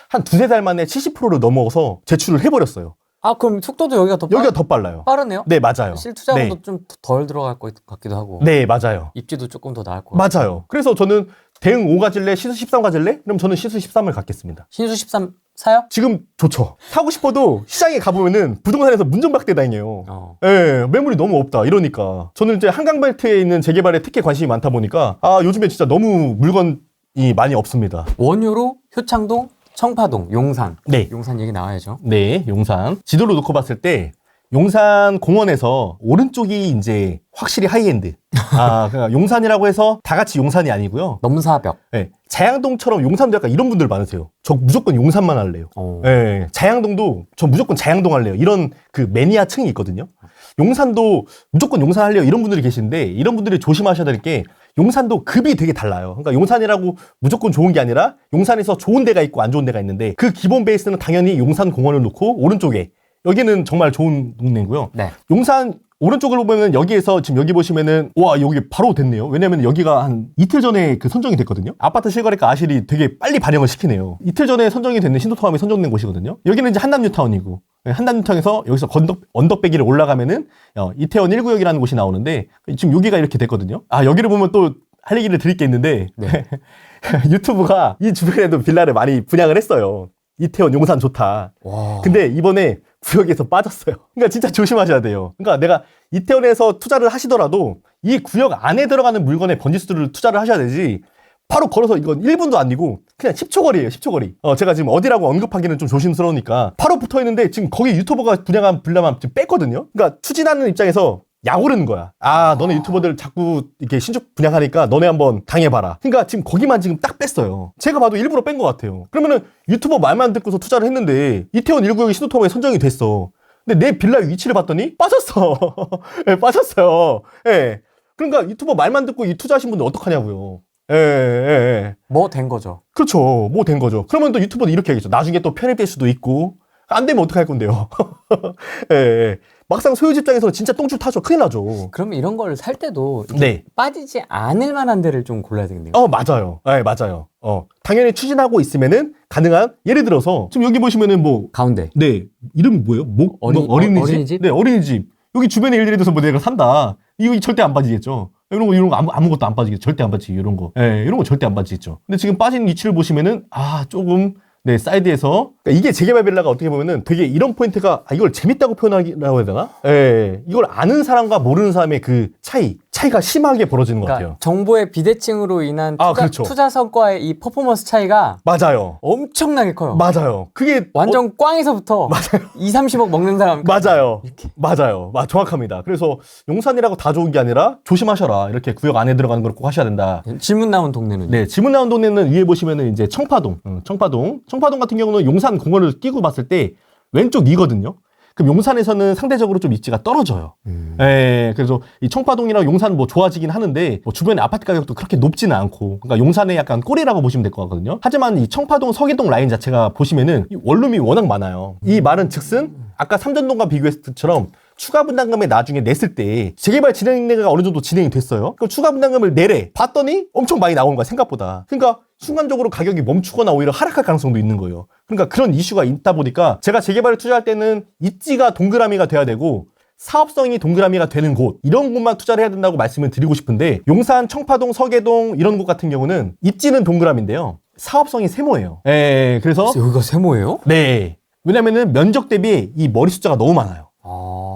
한 두세 달 만에 70%를 넘어서 제출을 해버렸어요. 그럼 속도도 여기가 더 빨라요. 빠르네요? 네, 맞아요. 실투자금도 좀 덜 들어갈 것 같기도 하고. 네, 맞아요. 입지도 조금 더 나을 것 같아요. 맞아요. 그래서 저는 대응 5 가질래? 신수 13 가질래? 그럼 저는 신수 13을 갖겠습니다. 신수 13 사요? 지금 좋죠. 사고 싶어도 시장에 가보면은 부동산에서 문전박대 다녀요. 예, 매물이 너무 없다. 이러니까. 저는 이제 한강벨트에 있는 재개발에 특히 관심이 많다 보니까 요즘에 진짜 너무 물건이 많이 없습니다. 원효로 효창동, 청파동, 용산. 네. 용산 얘기 나와야죠. 네, 용산. 지도로 놓고 봤을 때 용산 공원에서 오른쪽이 이제 확실히 하이엔드. 그러니까 용산이라고 해서 다 같이 용산이 아니고요. 넘사벽. 네, 자양동처럼 용산도 약간 이런 분들 많으세요. 저 무조건 용산만 할래요. 네, 자양동도 저 무조건 자양동 할래요. 이런 그 매니아층이 있거든요. 용산도 무조건 용산 할래요. 이런 분들이 계시는데 이런 분들이 조심하셔야 될 게 용산도 급이 되게 달라요. 그러니까 용산이라고 무조건 좋은 게 아니라 용산에서 좋은 데가 있고 안 좋은 데가 있는데 그 기본 베이스는 당연히 용산 공원을 놓고 오른쪽에 여기는 정말 좋은 동네고요. 네. 용산 오른쪽을 보면은 여기에서 지금 여기 보시면은 와 여기 바로 됐네요. 왜냐면 여기가 한 이틀 전에 그 선정이 됐거든요. 아파트 실거래가 아실이 되게 빨리 반영을 시키네요. 이틀 전에 선정이 됐는 신도토함이 선정된 곳이거든요. 여기는 이제 한남뉴타운이고 한남뉴타운에서 여기서 언덕배기를 올라가면은 이태원 1구역이라는 곳이 나오는데 지금 여기가 이렇게 됐거든요. 아 여기를 보면 또 할 얘기를 드릴 게 있는데 네. 유튜브가 이 주변에도 빌라를 많이 분양을 했어요. 이태원 용산 좋다. 와. 근데 이번에 구역에서 빠졌어요. 그러니까 진짜 조심하셔야 돼요. 그러니까 내가 이태원에서 투자를 하시더라도 이 구역 안에 들어가는 물건의 번지수를 투자를 하셔야 되지 바로 걸어서 이건 1분도 아니고 그냥 10초 거리예요. 10초 거리. 제가 지금 어디라고 언급하기는 좀 조심스러우니까 바로 붙어있는데 지금 거기 유튜버가 분양한 빌라만 지금 뺐거든요. 그러니까 추진하는 입장에서 약 오르는 거야. 아, 너네 유튜버들 자꾸 이렇게 신축 분양하니까 너네 한번 당해봐라. 그러니까 지금 거기만 지금 딱 뺐어요. 제가 봐도 일부러 뺀 것 같아요. 그러면은 유튜버 말만 듣고서 투자를 했는데 이태원 1구역이 신도토함에 선정이 됐어. 근데 내 빌라 위치를 봤더니 빠졌어. 예, 빠졌어요. 예. 그러니까 유튜버 말만 듣고 이 투자하신 분들 어떡하냐고요. 예, 예, 예. 뭐 된 거죠. 그렇죠. 뭐 된 거죠. 그러면 또 유튜버도 이렇게 하겠죠. 나중에 또 편입될 수도 있고. 안 되면 어떡할 건데요. 예, 예. 막상 소유주 입장에서는 진짜 똥줄 타죠. 큰일 나죠. 그러면 이런 걸 살 때도 이렇게 네. 빠지지 않을 만한 데를 좀 골라야 되겠네요. 맞아요. 네, 맞아요. 당연히 추진하고 있으면은 가능한, 예를 들어서, 지금 여기 보시면은 뭐, 가운데. 네, 이름이 뭐예요? 어린이집? 어린이집? 네, 어린이집. 여기 주변에 예를 들어서 뭐 내가 산다. 이거 절대 안 빠지겠죠. 이런 거 아무것도 안 빠지겠죠. 절대 안 빠지게, 이런 거. 예, 이런 거 절대 안 빠지겠죠. 근데 지금 빠진 위치를 보시면은, 조금, 네, 사이드에서. 그러니까 이게 재개발 빌라가 어떻게 보면은 되게 이런 포인트가, 이걸 재밌다고 표현하라고 해야 되나? 예, 이걸 아는 사람과 모르는 사람의 그 차이가 심하게 벌어지는 것 그러니까 같아요. 정보의 비대칭으로 인한 그렇죠. 투자 성과의 이 퍼포먼스 차이가 맞아요. 엄청나게 커요. 맞아요. 그게 완전 꽝에서부터 맞아요. 2, 30억 먹는 사람. 맞아요. 이렇게. 맞아요. 정확합니다. 그래서 용산이라고 다 좋은 게 아니라 조심하셔라. 이렇게 구역 안에 들어가는 걸 꼭 하셔야 된다. 질문 나온 동네는. 네, 지문 나온 동네는 위에 보시면은 이제 청파동. 청파동 같은 경우는 용산 공원을 끼고 봤을 때 왼쪽 이거든요. 그럼 용산에서는 상대적으로 좀 입지가 떨어져요. 예, 그래서 이 청파동이랑 용산 뭐 좋아지긴 하는데 뭐 주변에 아파트 가격도 그렇게 높지는 않고, 그러니까 용산의 약간 꼬리라고 보시면 될 것 같거든요. 하지만 이 청파동 서계동 라인 자체가 보시면은 이 원룸이 워낙 많아요. 이 말은 즉슨 아까 삼전동과 비교했을 때처럼 추가 분담금을 나중에 냈을 때 재개발 진행가 어느 정도 진행이 됐어요. 그럼 추가 분담금을 내래 봤더니 엄청 많이 나오는 거야, 생각보다. 그러니까 순간적으로 가격이 멈추거나 오히려 하락할 가능성도 있는 거예요. 그러니까 그런 이슈가 있다 보니까 제가 재개발을 투자할 때는 입지가 동그라미가 돼야 되고 사업성이 동그라미가 되는 곳, 이런 곳만 투자를 해야 된다고 말씀을 드리고 싶은데, 용산, 청파동, 서계동 이런 곳 같은 경우는 입지는 동그라미인데요, 사업성이 세모예요. 예, 그래서 여기가 세모예요? 네, 왜냐면은 면적 대비 이 머리 숫자가 너무 많아요.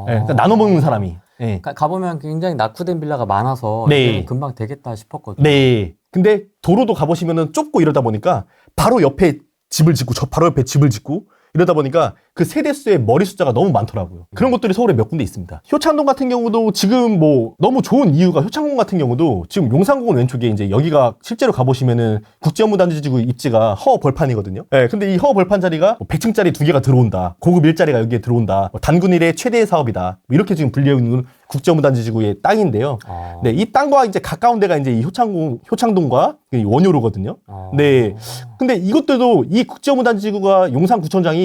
예, 그러니까 나눠 먹는 사람이. 예. 가보면 굉장히 낙후된 빌라가 많아서 네. 이제는 금방 되겠다 싶었거든요. 네. 근데 도로도 가보시면은 좁고 이러다 보니까 바로 옆에 집을 짓고 바로 옆에 집을 짓고 이러다 보니까 그 세대수의 머리 숫자가 너무 많더라고요. 그런 것들이 서울에 몇 군데 있습니다. 효창동 같은 경우도 지금 뭐 너무 좋은 이유가, 효창동 같은 경우도 지금 용산공원 왼쪽에 이제 여기가 실제로 가보시면은 국제업무단지지구 입지가 허 벌판이거든요. 예, 근데 이 허 벌판 자리가 뭐 100층짜리 2개가 들어온다, 고급 일자리가 여기에 들어온다, 뭐 단군 일의 최대의 사업이다, 뭐 이렇게 지금 불리고 있는 국제업무단지지구의 땅인데요. 네, 이 땅과 이제 가까운 데가 이제 이 효창동과 이 원효로거든요. 네, 근데 이것들도 이 국제업무단지구가 용산구청장이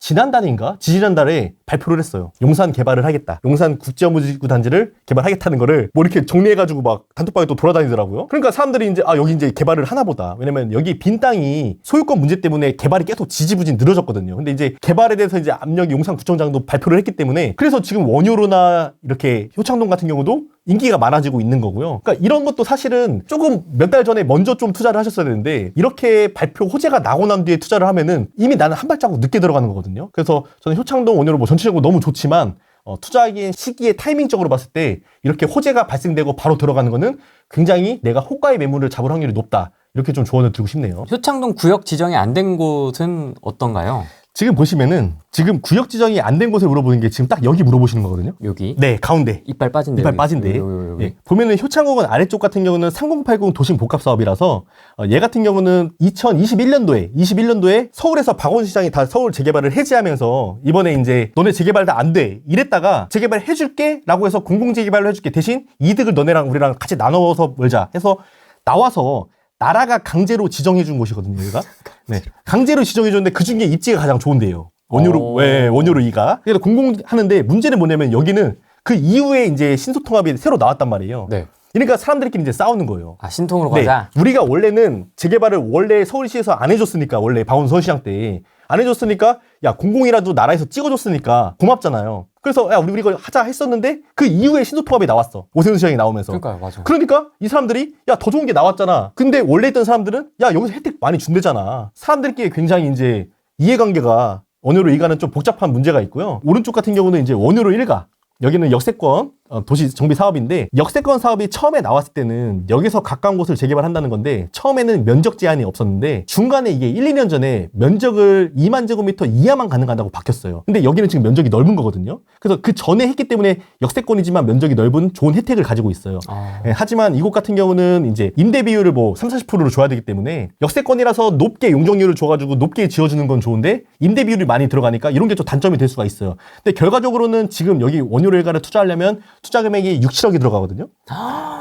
지난달인가? 지지난달에 발표를 했어요. 용산 개발을 하겠다. 용산 국제업무지구 단지를 개발하겠다는 거를 뭐 이렇게 정리해가지고 막 단톡방에 또 돌아다니더라고요. 그러니까 사람들이 이제 여기 이제 개발을 하나 보다. 왜냐면 여기 빈 땅이 소유권 문제 때문에 개발이 계속 지지부진 늘어졌거든요. 근데 이제 개발에 대해서 이제 압력이 용산구청장도 발표를 했기 때문에, 그래서 지금 원효로나 이렇게 효창동 같은 경우도 인기가 많아지고 있는 거고요. 그러니까 이런 것도 사실은 조금 몇 달 전에 먼저 좀 투자를 하셨어야 되는데, 이렇게 발표 호재가 나고 난 뒤에 투자를 하면은 이미 나는 한 발자국 늦게 들어가는 거거든요. 그래서 저는 효창동, 원효로 뭐 전체적으로 너무 좋지만 투자하기엔 시기에 타이밍적으로 봤을 때 이렇게 호재가 발생되고 바로 들어가는 거는 굉장히 내가 호가의 매물을 잡을 확률이 높다, 이렇게 좀 조언을 드리고 싶네요. 효창동 구역 지정이 안 된 곳은 어떤가요? 지금 보시면은 지금 구역 지정이 안 된 곳을 물어보는 게 지금 딱 여기 물어보시는 거거든요. 여기? 네, 가운데. 이빨 빠진 데. 이빨 빠진 데. 여기. 예, 보면은 효창공원 아래쪽 같은 경우는 3080 도심 복합 사업이라서 얘 같은 경우는 21년도에 서울에서 박원시장이 다 서울 재개발을 해제하면서 이번에 이제 너네 재개발 다 안 돼 이랬다가 재개발 해줄게 라고 해서 공공재개발로 해줄게, 대신 이득을 너네랑 우리랑 같이 나눠서 벌자 해서 나와서 나라가 강제로 지정해 준 곳이거든요, 여기가. 네. 강제로 지정해 줬는데 그 중에 입지가 가장 좋은데요. 원효로 2가. 그래서 공공하는데 문제는 뭐냐면 여기는 그 이후에 이제 신소통합이 새로 나왔단 말이에요. 네. 그러니까 사람들끼리 이제 싸우는 거예요. 아, 신통으로 네. 가자. 우리가 원래는 재개발을 원래 서울시에서 안 해줬으니까, 원래 박원순 서울시장 때 안 해줬으니까, 야, 공공이라도 나라에서 찍어줬으니까 고맙잖아요. 그래서 야, 우리 이거 하자 했었는데 그 이후에 신소통합이 나왔어. 오세훈 시장이 나오면서. 그러니까요, 맞아. 그러니까 이 사람들이 야, 더 좋은 게 나왔잖아. 근데 원래 있던 사람들은 야, 여기서 혜택 많이 준대잖아. 사람들끼리 굉장히 이제 이해관계가 원효로 2가는 좀 복잡한 문제가 있고요. 오른쪽 같은 경우는 이제 원효로 1가. 여기는 역세권 도시 정비 사업인데, 역세권 사업이 처음에 나왔을 때는 역에서 가까운 곳을 재개발한다는 건데 처음에는 면적 제한이 없었는데 중간에 이게 1, 2년 전에 면적을 2만 제곱미터 이하만 가능하다고 바뀌었어요. 근데 여기는 지금 면적이 넓은 거거든요. 그래서 그 전에 했기 때문에 역세권이지만 면적이 넓은 좋은 혜택을 가지고 있어요. 예, 하지만 이곳 같은 경우는 이제 임대 비율을 뭐 30-40%로 줘야 되기 때문에 역세권이라서 높게 용적률을 줘가지고 높게 지어주는 건 좋은데 임대 비율이 많이 들어가니까 이런 게 좀 단점이 될 수가 있어요. 근데 결과적으로는 지금 여기 원효로 1가를 투자하려면 투자 금액이 6, 7억이 들어가거든요.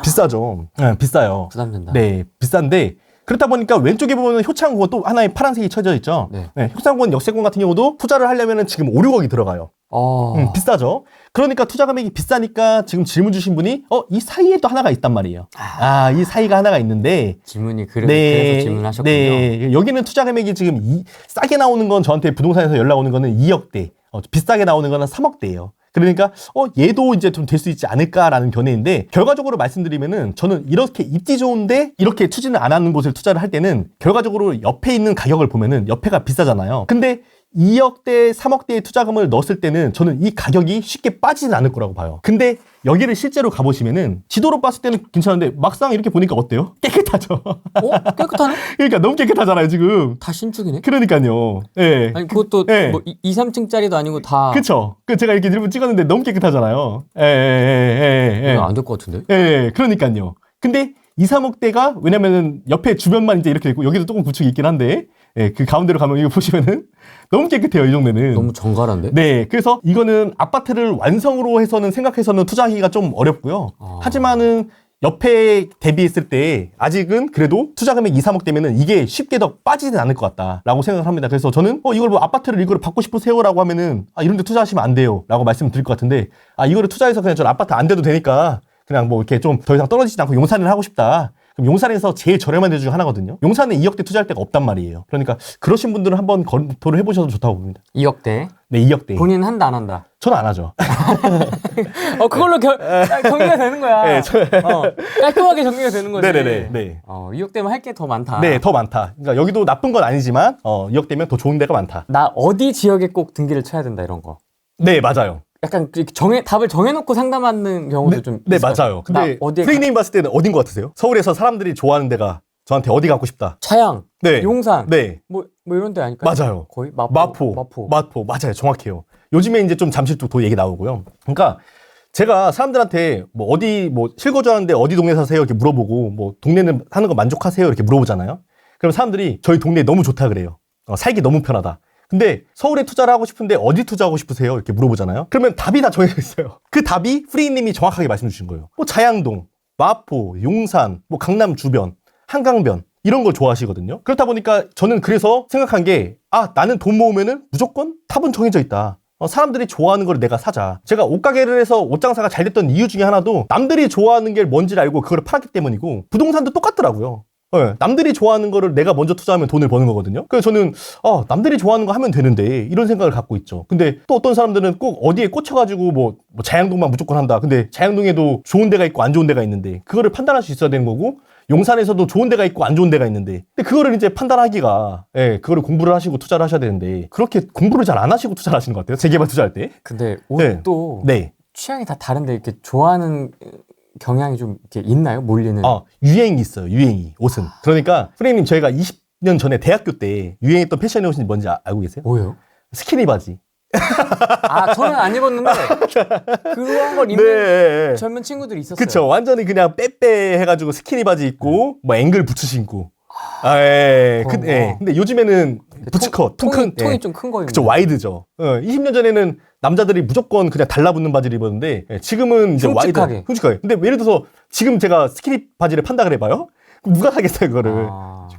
비싸죠. 네, 비싸요. 부담된다. 네, 비싼데 그렇다 보니까 왼쪽에 보면 효창구가 또 하나의 파란색이 쳐져 있죠. 네. 네, 효창구는 역세권 같은 경우도 투자를 하려면 지금 5, 6억이 들어가요. 비싸죠. 그러니까 투자 금액이 비싸니까 지금 질문 주신 분이 이 사이에 또 하나가 있단 말이에요. 이 사이가 하나가 있는데 질문이 그래서 질문하셨군요. 네, 여기는 투자 금액이 지금 싸게 나오는 건 저한테 부동산에서 연락 오는 거는 2억대, 비싸게 나오는 거는 3억대예요. 그러니까 얘도 이제 좀 될 수 있지 않을까라는 견해인데, 결과적으로 말씀드리면은 저는 이렇게 입지 좋은데 이렇게 추진을 안 하는 곳을 투자를 할 때는 결과적으로 옆에 있는 가격을 보면은 옆에가 비싸잖아요. 근데 2억대, 3억대의 투자금을 넣었을 때는 저는 이 가격이 쉽게 빠지진 않을 거라고 봐요. 근데 여기를 실제로 가보시면은 지도로 봤을 때는 괜찮은데 막상 이렇게 보니까 어때요? 깨끗하죠. 깨끗하네? 그러니까 너무 깨끗하잖아요, 지금. 다 신축이네? 그러니까요. 예. 아니, 그것도 예. 뭐 2, 3층짜리도 아니고 다. 그쵸. 제가 이렇게 일부 찍었는데 너무 깨끗하잖아요. 예. 안 될 것 같은데? 예, 그러니까요. 근데 2, 3억대가 왜냐면은 옆에 주변만 이제 이렇게 있고 여기도 조금 구축이 있긴 한데, 예, 그 가운데로 가면 이거 보시면은 너무 깨끗해요, 이 정도는. 너무 정갈한데? 네, 그래서 이거는 아파트를 완성으로 해서는 생각해서는 투자하기가 좀 어렵고요. 하지만은 옆에 대비했을 때 아직은 그래도 투자 금액 2, 3억 되면은 이게 쉽게 더 빠지진 않을 것 같다라고 생각을 합니다. 그래서 저는 이걸 뭐 아파트를 이거를 받고 싶으세요라고 하면은 이런 데 투자하시면 안 돼요라고 말씀을 드릴 것 같은데, 이거를 투자해서 그냥 저 아파트 안 돼도 되니까 그냥 뭐 이렇게 좀 더 이상 떨어지지 않고 용산을 하고 싶다. 그럼 용산에서 제일 저렴한 데 중 하나거든요. 용산에 2억대 투자할 데가 없단 말이에요. 그러니까 그러신 분들은 한번 검토를 해보셔도 좋다고 봅니다. 2억대. 네, 2억대. 본인은 한다, 안 한다? 저는 안 하죠. 그걸로 정리가 되는 거야. 네, 깔끔하게 정리가 되는 거지. 네네네. 네. 2억대면 할 게 더 많다. 네, 더 많다. 그러니까 여기도 나쁜 건 아니지만 2억대면 더 좋은 데가 많다. 나 어디 지역에 꼭 등기를 쳐야 된다, 이런 거. 네, 맞아요. 약간 답을 정해놓고 상담하는 경우도 좀. 네, 있을 맞아요. 근데 어디에 프레이님 봤을 때는 어딘 것 같으세요? 서울에서 사람들이 좋아하는 데가 저한테 어디 가고 싶다. 차양, 네. 용산, 네. 뭐 이런 데 아닐까요? 맞아요. 거의 마포. 맞아요. 정확해요. 요즘에 이제 좀 잠실도 도 얘기 나오고요. 그러니까 제가 사람들한테 뭐 어디 뭐 실거주하는데 어디 동네 사세요 이렇게 물어보고, 뭐 동네는 사는 거 만족하세요 이렇게 물어보잖아요. 그럼 사람들이 저희 동네 너무 좋다 그래요. 살기 너무 편하다. 근데 서울에 투자를 하고 싶은데 어디 투자하고 싶으세요? 이렇게 물어보잖아요. 그러면 답이 다 정해져 있어요. 그 답이 프리님이 정확하게 말씀해 주신 거예요. 뭐 자양동, 마포, 용산, 뭐 강남 주변, 한강변 이런 걸 좋아하시거든요. 그렇다 보니까 저는 그래서 생각한 게 나는 돈 모으면은 무조건 탑은 정해져 있다. 사람들이 좋아하는 걸 내가 사자. 제가 옷가게를 해서 옷장사가 잘 됐던 이유 중에 하나도 남들이 좋아하는 게 뭔지를 알고 그걸 팔았기 때문이고, 부동산도 똑같더라고요. 네, 남들이 좋아하는 거를 내가 먼저 투자하면 돈을 버는 거거든요. 그래서 저는 남들이 좋아하는 거 하면 되는데 이런 생각을 갖고 있죠. 근데 또 어떤 사람들은 꼭 어디에 꽂혀가지고 뭐 자양동만 무조건 한다. 근데 자양동에도 좋은 데가 있고 안 좋은 데가 있는데 그거를 판단할 수 있어야 되는 거고, 용산에서도 좋은 데가 있고 안 좋은 데가 있는데 근데 그거를 이제 판단하기가, 그거를 공부를 하시고 투자를 하셔야 되는데 그렇게 공부를 잘 안 하시고 투자를 하시는 것 같아요. 재개발 투자할 때. 근데 옷도 네. 취향이 다 다른데 이렇게 좋아하는 경향이 좀 이렇게 있나요? 몰리는? 유행이 있어요. 유행이. 옷은. 그러니까 프레임님, 저희가 20년 전에 대학교 때 유행했던 패션이 옷이 뭔지 알고 계세요? 뭐예요? 스키니 바지. 저는 안 입었는데 그런 걸 입는 젊은 친구들이 있었어요. 그쵸. 완전히 그냥 빼빼 해가지고 스키니 바지 입고 뭐 앵글 부츠 신고. 근데 요즘에는 부츠컷, 통이 좀 큰 거 입는. 그쵸. 와이드죠. 20년 전에는 남자들이 무조건 그냥 달라붙는 바지를 입었는데 지금은 이제 흉측하게. 흉측하게. 근데 예를 들어서 지금 제가 스키니 바지를 판다 그래봐요. 그럼 누가 사겠어요, 그거를.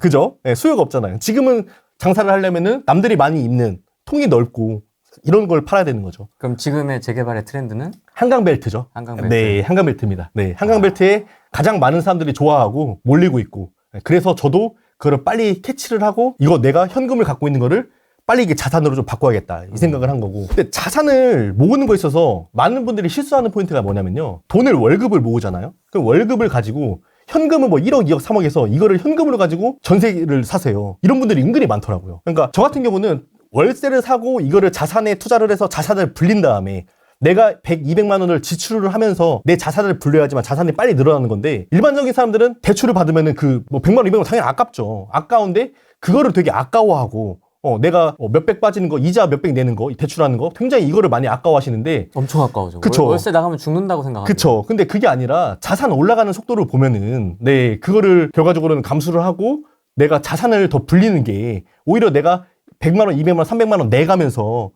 그죠? 수요가 없잖아요. 지금은 장사를 하려면은 남들이 많이 입는 통이 넓고 이런 걸 팔아야 되는 거죠. 그럼 지금의 재개발의 트렌드는 한강벨트죠. 한강벨트. 네, 한강벨트입니다. 네, 한강벨트에 가장 많은 사람들이 좋아하고 몰리고 있고, 그래서 저도 그걸 빨리 캐치를 하고 이거 내가 현금을 갖고 있는 거를 빨리 이게 자산으로 좀 바꿔야겠다 이 생각을 한 거고. 근데 자산을 모으는 거에 있어서 많은 분들이 실수하는 포인트가 뭐냐면요, 돈을 월급을 모으잖아요. 그럼 월급을 가지고 현금은 뭐 1억, 2억, 3억에서 이거를 현금으로 가지고 전세를 사세요. 이런 분들이 은근히 많더라고요. 그러니까 저 같은 경우는 월세를 사고 이거를 자산에 투자를 해서 자산을 불린 다음에 내가 100, 200만 원을 지출을 하면서 내 자산을 불려야지만 자산이 빨리 늘어나는 건데, 일반적인 사람들은 대출을 받으면은 그 뭐 100만 원, 200만 원 당연히 아깝죠. 아까운데 그거를 되게 아까워하고 내가 몇백 빠지는 거, 이자 몇백 내는 거, 대출하는 거 굉장히 이거를 많이 아까워하시는데. 엄청 아까워져. 그쵸. 월세 나가면 죽는다고 생각하죠. 그쵸. 근데 그게 아니라 자산 올라가는 속도를 보면은 그거를 결과적으로는 감수를 하고 내가 자산을 더 불리는 게 오히려 내가 100만 원, 200만 원, 300만 원 내가면서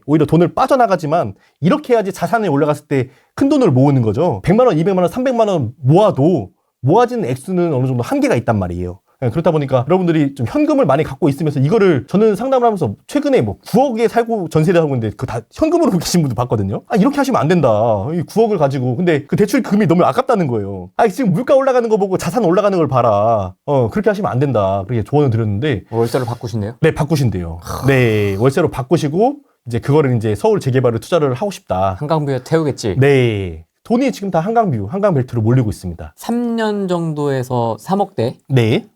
오히려 돈을 빠져나가지만 이렇게 해야지 자산이 올라갔을 때 큰 돈을 모으는 거죠. 100만 원, 200만 원, 300만 원 모아도 모아지는 액수는 어느 정도 한계가 있단 말이에요. 그렇다 보니까 여러분들이 좀 현금을 많이 갖고 있으면서 이거를 저는 상담을 하면서 최근에 뭐 9억에 살고 전세를 하고 있는데 그거 다 현금으로 계신 분도 봤거든요. 이렇게 하시면 안 된다. 이 9억을 가지고 근데 그 대출 금이 너무 아깝다는 거예요. 지금 물가 올라가는 거 보고 자산 올라가는 걸 봐라. 그렇게 하시면 안 된다. 그렇게 조언을 드렸는데. 월세로 바꾸신대요? 네, 바꾸신대요. 네, 월세로 바꾸시고 이제 그거를 이제 서울 재개발에 투자를 하고 싶다. 한강뷰에 태우겠지? 네. 돈이 지금 다 한강뷰, 한강벨트로 몰리고 있습니다. 3년 정도에서 3억대? 네.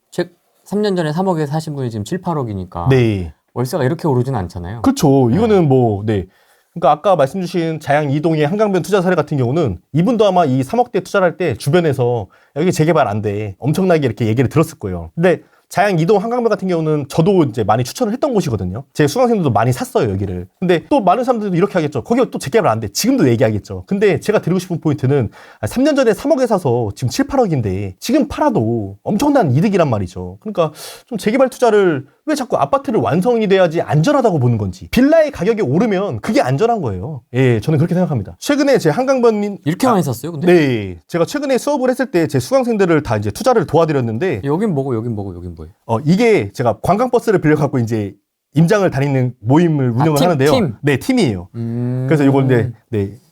3년 전에 3억에 사신 분이 지금 7, 8억이니까. 네. 월세가 이렇게 오르진 않잖아요. 그렇죠. 이거는 그러니까 아까 말씀 주신 자양 이동의 한강변 투자 사례 같은 경우는 이분도 아마 이 3억대 투자를 할 때 주변에서 여기 재개발 안 돼. 엄청나게 이렇게 얘기를 들었을 거예요. 근데 자양 이동 한강변 같은 경우는 저도 이제 많이 추천을 했던 곳이거든요. 제 수강생들도 많이 샀어요, 여기를. 근데 또 많은 사람들도 이렇게 하겠죠. 거기가 또 재개발 안 돼. 지금도 얘기하겠죠. 근데 제가 드리고 싶은 포인트는 3년 전에 3억에 사서 지금 7, 8억인데 지금 팔아도 엄청난 이득이란 말이죠. 그러니까 좀 재개발 투자를 왜 자꾸 아파트를 완성이 돼야지 안전하다고 보는 건지. 빌라의 가격이 오르면 그게 안전한 거예요. 예, 저는 그렇게 생각합니다. 최근에 제 한강변 이렇게 많이 샀어요, 근데? 네, 제가 최근에 수업을 했을 때 제 수강생들을 다 이제 투자를 도와드렸는데. 여긴 뭐고, 여긴 뭐고, 여긴 뭐예요? 이게 제가 관광버스를 빌려갖고 이제 임장을 다니는 모임을 운영을 하는데요. 팀? 네, 팀이에요. 그래서 이걸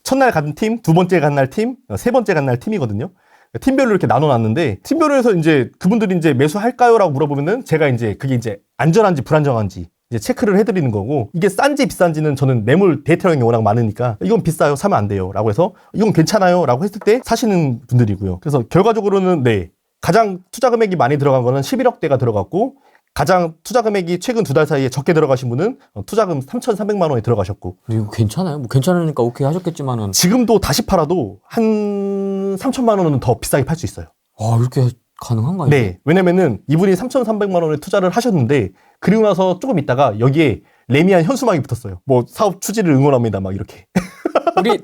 첫날 간 팀, 두 번째 간 날 팀, 세 번째 간 날 팀이거든요. 팀별로 이렇게 나눠놨는데, 팀별로 해서 이제 그분들이 이제 매수할까요? 라고 물어보면은 제가 이제 그게 이제 안전한지 불안정한지 이제 체크를 해드리는 거고, 이게 싼지 비싼지는 저는 매물 데이터량이 워낙 많으니까 이건 비싸요, 사면 안 돼요 라고 해서 이건 괜찮아요 라고 했을 때 사시는 분들이고요. 그래서 결과적으로는 가장 투자 금액이 많이 들어간 거는 11억대가 들어갔고, 가장 투자 금액이 최근 2달 사이에 적게 들어가신 분은 투자금 3,300만 원이 들어가셨고. 이거 괜찮아요? 뭐 괜찮으니까 오케이 하셨겠지만은. 지금도 다시 팔아도 한 3천만 원은 더 비싸게 팔 수 있어요. 이렇게 가능한가요? 네. 왜냐면은 이분이 3,300만 원에 투자를 하셨는데, 그리고 나서 조금 있다가 여기에 레미안 현수막이 붙었어요. 뭐 사업 추진을 응원합니다. 막 이렇게.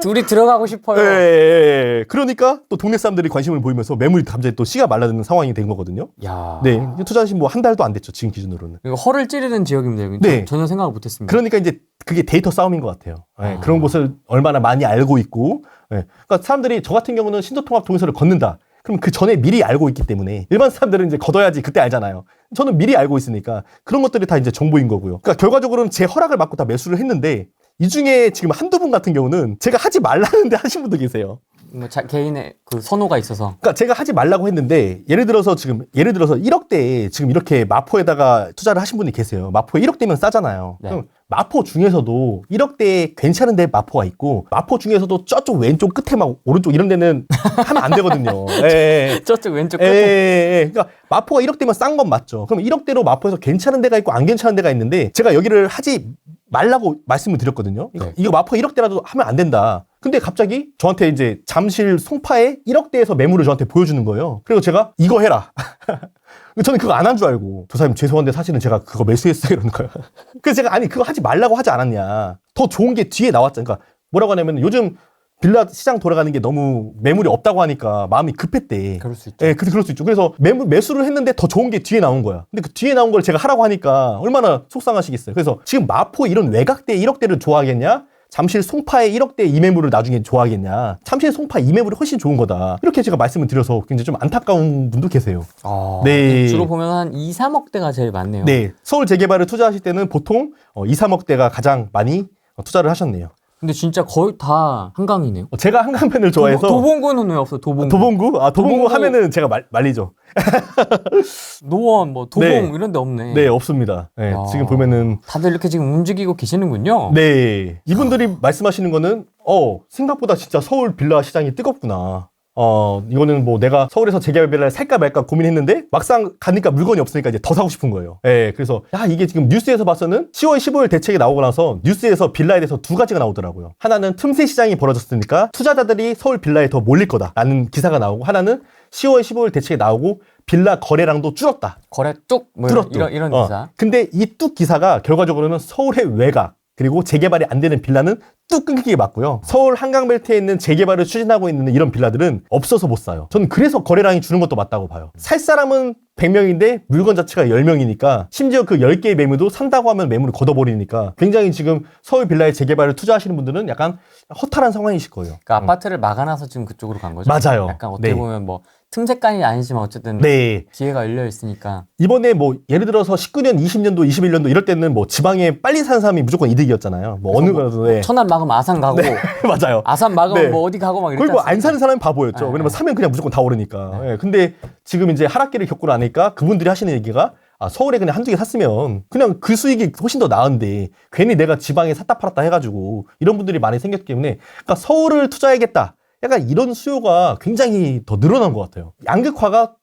우리 들어가고 싶어요. 네. 그러니까 또 동네 사람들이 관심을 보이면서 매물이 갑자기 또 씨가 말라드는 상황이 된 거거든요. 야. 네. 투자하신 뭐 한 달도 안 됐죠. 지금 기준으로는. 이거 허를 찌르는 지역입니다. 여기. 네. 전혀 생각을 못했습니다. 그러니까 이제 그게 데이터 싸움인 것 같아요. 네. 그런 곳을 얼마나 많이 알고 있고. 네. 그러니까 사람들이 저 같은 경우는 신도통합 동의서를 걷는다. 그럼 그 전에 미리 알고 있기 때문에, 일반 사람들은 이제 걷어야지 그때 알잖아요. 저는 미리 알고 있으니까 그런 것들이 다 이제 정보인 거고요. 그러니까 결과적으로는 제 허락을 받고 다 매수를 했는데, 이 중에 지금 한두 분 같은 경우는 제가 하지 말라는데 하신 분도 계세요. 뭐 개인의 그 선호가 있어서. 그러니까 제가 하지 말라고 했는데, 예를 들어서 1억대에 지금 이렇게 마포에다가 투자를 하신 분이 계세요. 마포에 1억대면 싸잖아요. 네. 그럼 마포 중에서도 1억대에 괜찮은 데 마포가 있고, 마포 중에서도 저쪽 왼쪽 끝에 막 오른쪽 이런 데는 하면 안 되거든요. 예. 저쪽 왼쪽 예. 끝에. 예. 그러니까 마포가 1억대면 싼 건 맞죠. 그럼 1억대로 마포에서 괜찮은 데가 있고 안 괜찮은 데가 있는데, 제가 여기를 하지 말라고 말씀을 드렸거든요. 네. 이거 마포 1억대라도 하면 안 된다. 근데 갑자기 저한테 이제 잠실 송파에 1억대에서 매물을 저한테 보여주는 거예요. 그리고 제가 이거 해라. 저는 그거 안 한 줄 알고, 도사님 죄송한데 사실은 제가 그거 매수했어요 이러는 거예요. 그래서 제가 아니 그거 하지 말라고 하지 않았냐. 더 좋은 게 뒤에 나왔잖아요. 그러니까 뭐라고 하냐면 요즘 빌라 시장 돌아가는 게 너무 매물이 없다고 하니까 마음이 급했대. 그럴 수 있죠. 예, 그럴 수 있죠. 그래서 매수를 했는데 더 좋은 게 뒤에 나온 거야. 근데 그 뒤에 나온 걸 제가 하라고 하니까 얼마나 속상하시겠어요. 그래서 지금 마포 이런 외곽대 1억대를 좋아하겠냐? 잠실 송파의 1억대 이매물을 나중에 좋아하겠냐. 잠실 송파 이매물이 훨씬 좋은 거다. 이렇게 제가 말씀을 드려서 굉장히 좀 안타까운 분도 계세요. 네. 주로 보면 한 2, 3억대가 제일 많네요. 네. 서울 재개발을 투자하실 때는 보통 2, 3억대가 가장 많이 투자를 하셨네요. 근데 진짜 거의 다 한강이네요. 제가 한강변을 좋아해서 도봉구는 왜 없어요? 도봉구. 도봉구? 도봉구 하면은 제가 말리죠. 노원, 뭐 도봉 네. 이런 데 없네. 네, 없습니다. 네, 지금 보면은 다들 이렇게 지금 움직이고 계시는군요. 네. 이분들이 말씀하시는 거는 생각보다 진짜 서울 빌라 시장이 뜨겁구나. 이거는 뭐 내가 서울에서 재개발 빌라를 살까 말까 고민했는데 막상 가니까 물건이 없으니까 이제 더 사고 싶은 거예요. 예, 그래서 이게 지금 뉴스에서 봐서는 10월 15일 대책이 나오고 나서 뉴스에서 빌라에 대해서 두 가지가 나오더라고요. 하나는 틈새 시장이 벌어졌으니까 투자자들이 서울 빌라에 더 몰릴 거다라는 기사가 나오고, 하나는 10월 15일 대책이 나오고 빌라 거래량도 줄었다. 거래 뚝 뭐 줄었죠. 이런 기사. 근데 이 뚝 기사가 결과적으로는 서울의 외곽 그리고 재개발이 안 되는 빌라는 뚝 끊기게 맞고요. 서울 한강벨트에 있는 재개발을 추진하고 있는 이런 빌라들은 없어서 못 사요. 저는 그래서 거래량이 주는 것도 맞다고 봐요. 살 사람은 100명인데 물건 자체가 10명이니까 심지어 그 10개의 매물도 산다고 하면 매물을 걷어버리니까 굉장히 지금 서울 빌라의 재개발을 투자하시는 분들은 약간 허탈한 상황이실 거예요. 그러니까 아파트를 막아놔서 지금 그쪽으로 간 거죠. 맞아요. 약간 어떻게 네. 보면 뭐 틈새까지 아니지만 어쨌든 네. 기회가 열려 있으니까. 이번에 뭐 예를 들어서 19년, 20년도, 21년도 이럴 때는 뭐 지방에 빨리 사는 사람이 무조건 이득이었잖아요. 뭐 어느 거라도. 네. 천안 막으면 아산 가고 맞아요. 아산 막으면 네. 뭐 어디 가고 막 이랬지 그리고 안 않습니까? 사는 사람이 바보였죠. 네. 왜냐면 사면 그냥 무조건 다 오르니까. 예, 근데 지금 이제 하락기를 겪고 나니까 그분들이 하시는 얘기가 서울에 그냥 한두 개 샀으면 그냥 그 수익이 훨씬 더 나은데 괜히 내가 지방에 샀다 팔았다 해가지고 이런 분들이 많이 생겼기 때문에, 그러니까 서울을 투자해야겠다. 약간 이런 수요가 굉장히 더 늘어난 것 같아요. 양극화가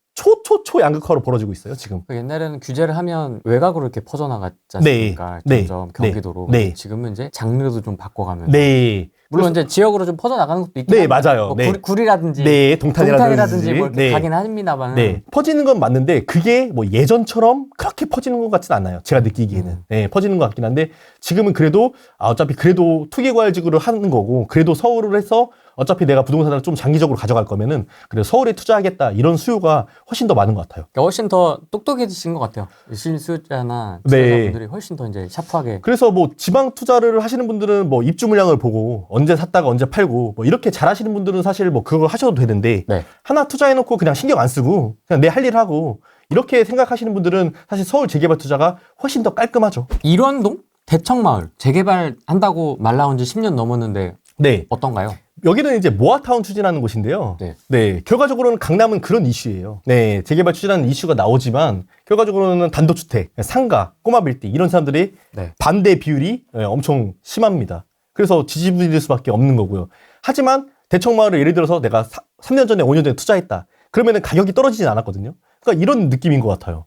초양극화로 벌어지고 있어요, 지금. 옛날에는 규제를 하면 외곽으로 이렇게 퍼져나갔지 않습니까? 네. 점점 네. 경기도로. 네. 지금은 이제 장르도 좀 바꿔가면서. 네. 물론 이제 지역으로 좀 퍼져나가는 것도 있긴 네, 합니다. 맞아요. 뭐 네. 구리라든지 네, 동탄이라든지. 뭐 이렇게 네. 가긴 합니다만. 네. 퍼지는 건 맞는데 그게 뭐 예전처럼 그렇게 퍼지는 것 같진 않아요. 제가 느끼기에는. 네, 퍼지는 것 같긴 한데 지금은 그래도 어차피 그래도 투기과열지구를 하는 거고, 그래도 서울을 해서 어차피 내가 부동산을 좀 장기적으로 가져갈 거면은 그래 서울에 투자하겠다, 이런 수요가 훨씬 더 많은 것 같아요. 그러니까 훨씬 더 똑똑해지신 것 같아요. 실수요자나 네. 투자자분들이 훨씬 더 이제 샤프하게. 그래서 뭐 지방 투자를 하시는 분들은 뭐 입주 물량을 보고 언제 샀다가 언제 팔고 뭐 이렇게 잘 하시는 분들은 사실 뭐 그걸 하셔도 되는데, 네. 하나 투자해놓고 그냥 신경 안 쓰고 그냥 내 할 일 하고 이렇게 생각하시는 분들은 사실 서울 재개발 투자가 훨씬 더 깔끔하죠. 일원동 대청마을 재개발 한다고 말 나온 지 10년 넘었는데 네. 어떤가요? 여기는 이제 모아타운 추진하는 곳인데요. 네. 네. 결과적으로는 강남은 그런 이슈예요. 네. 재개발 추진하는 이슈가 나오지만 결과적으로는 단독주택, 상가, 꼬마 빌딩 이런 사람들이 네. 반대 비율이 엄청 심합니다. 그래서 지지부진할 수밖에 없는 거고요. 하지만 대청마을을 예를 들어서 내가 3년 전에 5년 전에 투자했다. 그러면은 가격이 떨어지진 않았거든요. 그러니까 이런 느낌인 것 같아요.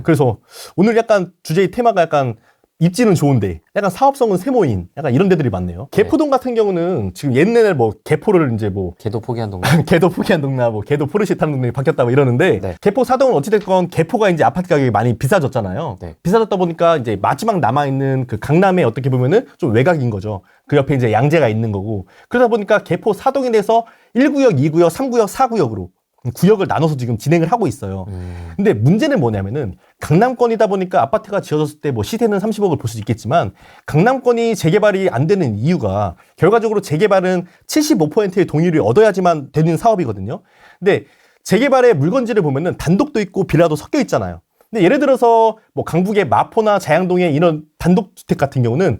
그래서 오늘 약간 주제의 테마가 약간 입지는 좋은데 약간 사업성은 세모인 약간 이런 데들이 많네요. 개포동 같은 경우는 지금 옛날에 뭐 개포를 이제 뭐 개도 포기한 동네. 개도 포기한 동네, 뭐 개도 포르쉐 타는 동네 바뀌었다 뭐 이러는데, 네. 개포 사동은 어찌됐건 개포가 이제 아파트 가격이 많이 비싸졌잖아요. 네. 비싸졌다 보니까 이제 마지막 남아있는 그 강남에 어떻게 보면은 좀 외곽인 거죠. 그 옆에 이제 양재가 있는 거고, 그러다 보니까 개포 사동에 대해서 1구역, 2구역, 3구역, 4구역으로 구역을 나눠서 지금 진행을 하고 있어요. 근데 문제는 뭐냐면은 강남권이다 보니까 아파트가 지어졌을 때 뭐 시세는 30억을 볼 수 있겠지만 강남권이 재개발이 안 되는 이유가 결과적으로 재개발은 75%의 동의를 얻어야지만 되는 사업이거든요. 근데 재개발의 물건지를 보면은 단독도 있고 빌라도 섞여 있잖아요. 근데 예를 들어서 뭐 강북의 마포나 자양동의 이런 단독주택 같은 경우는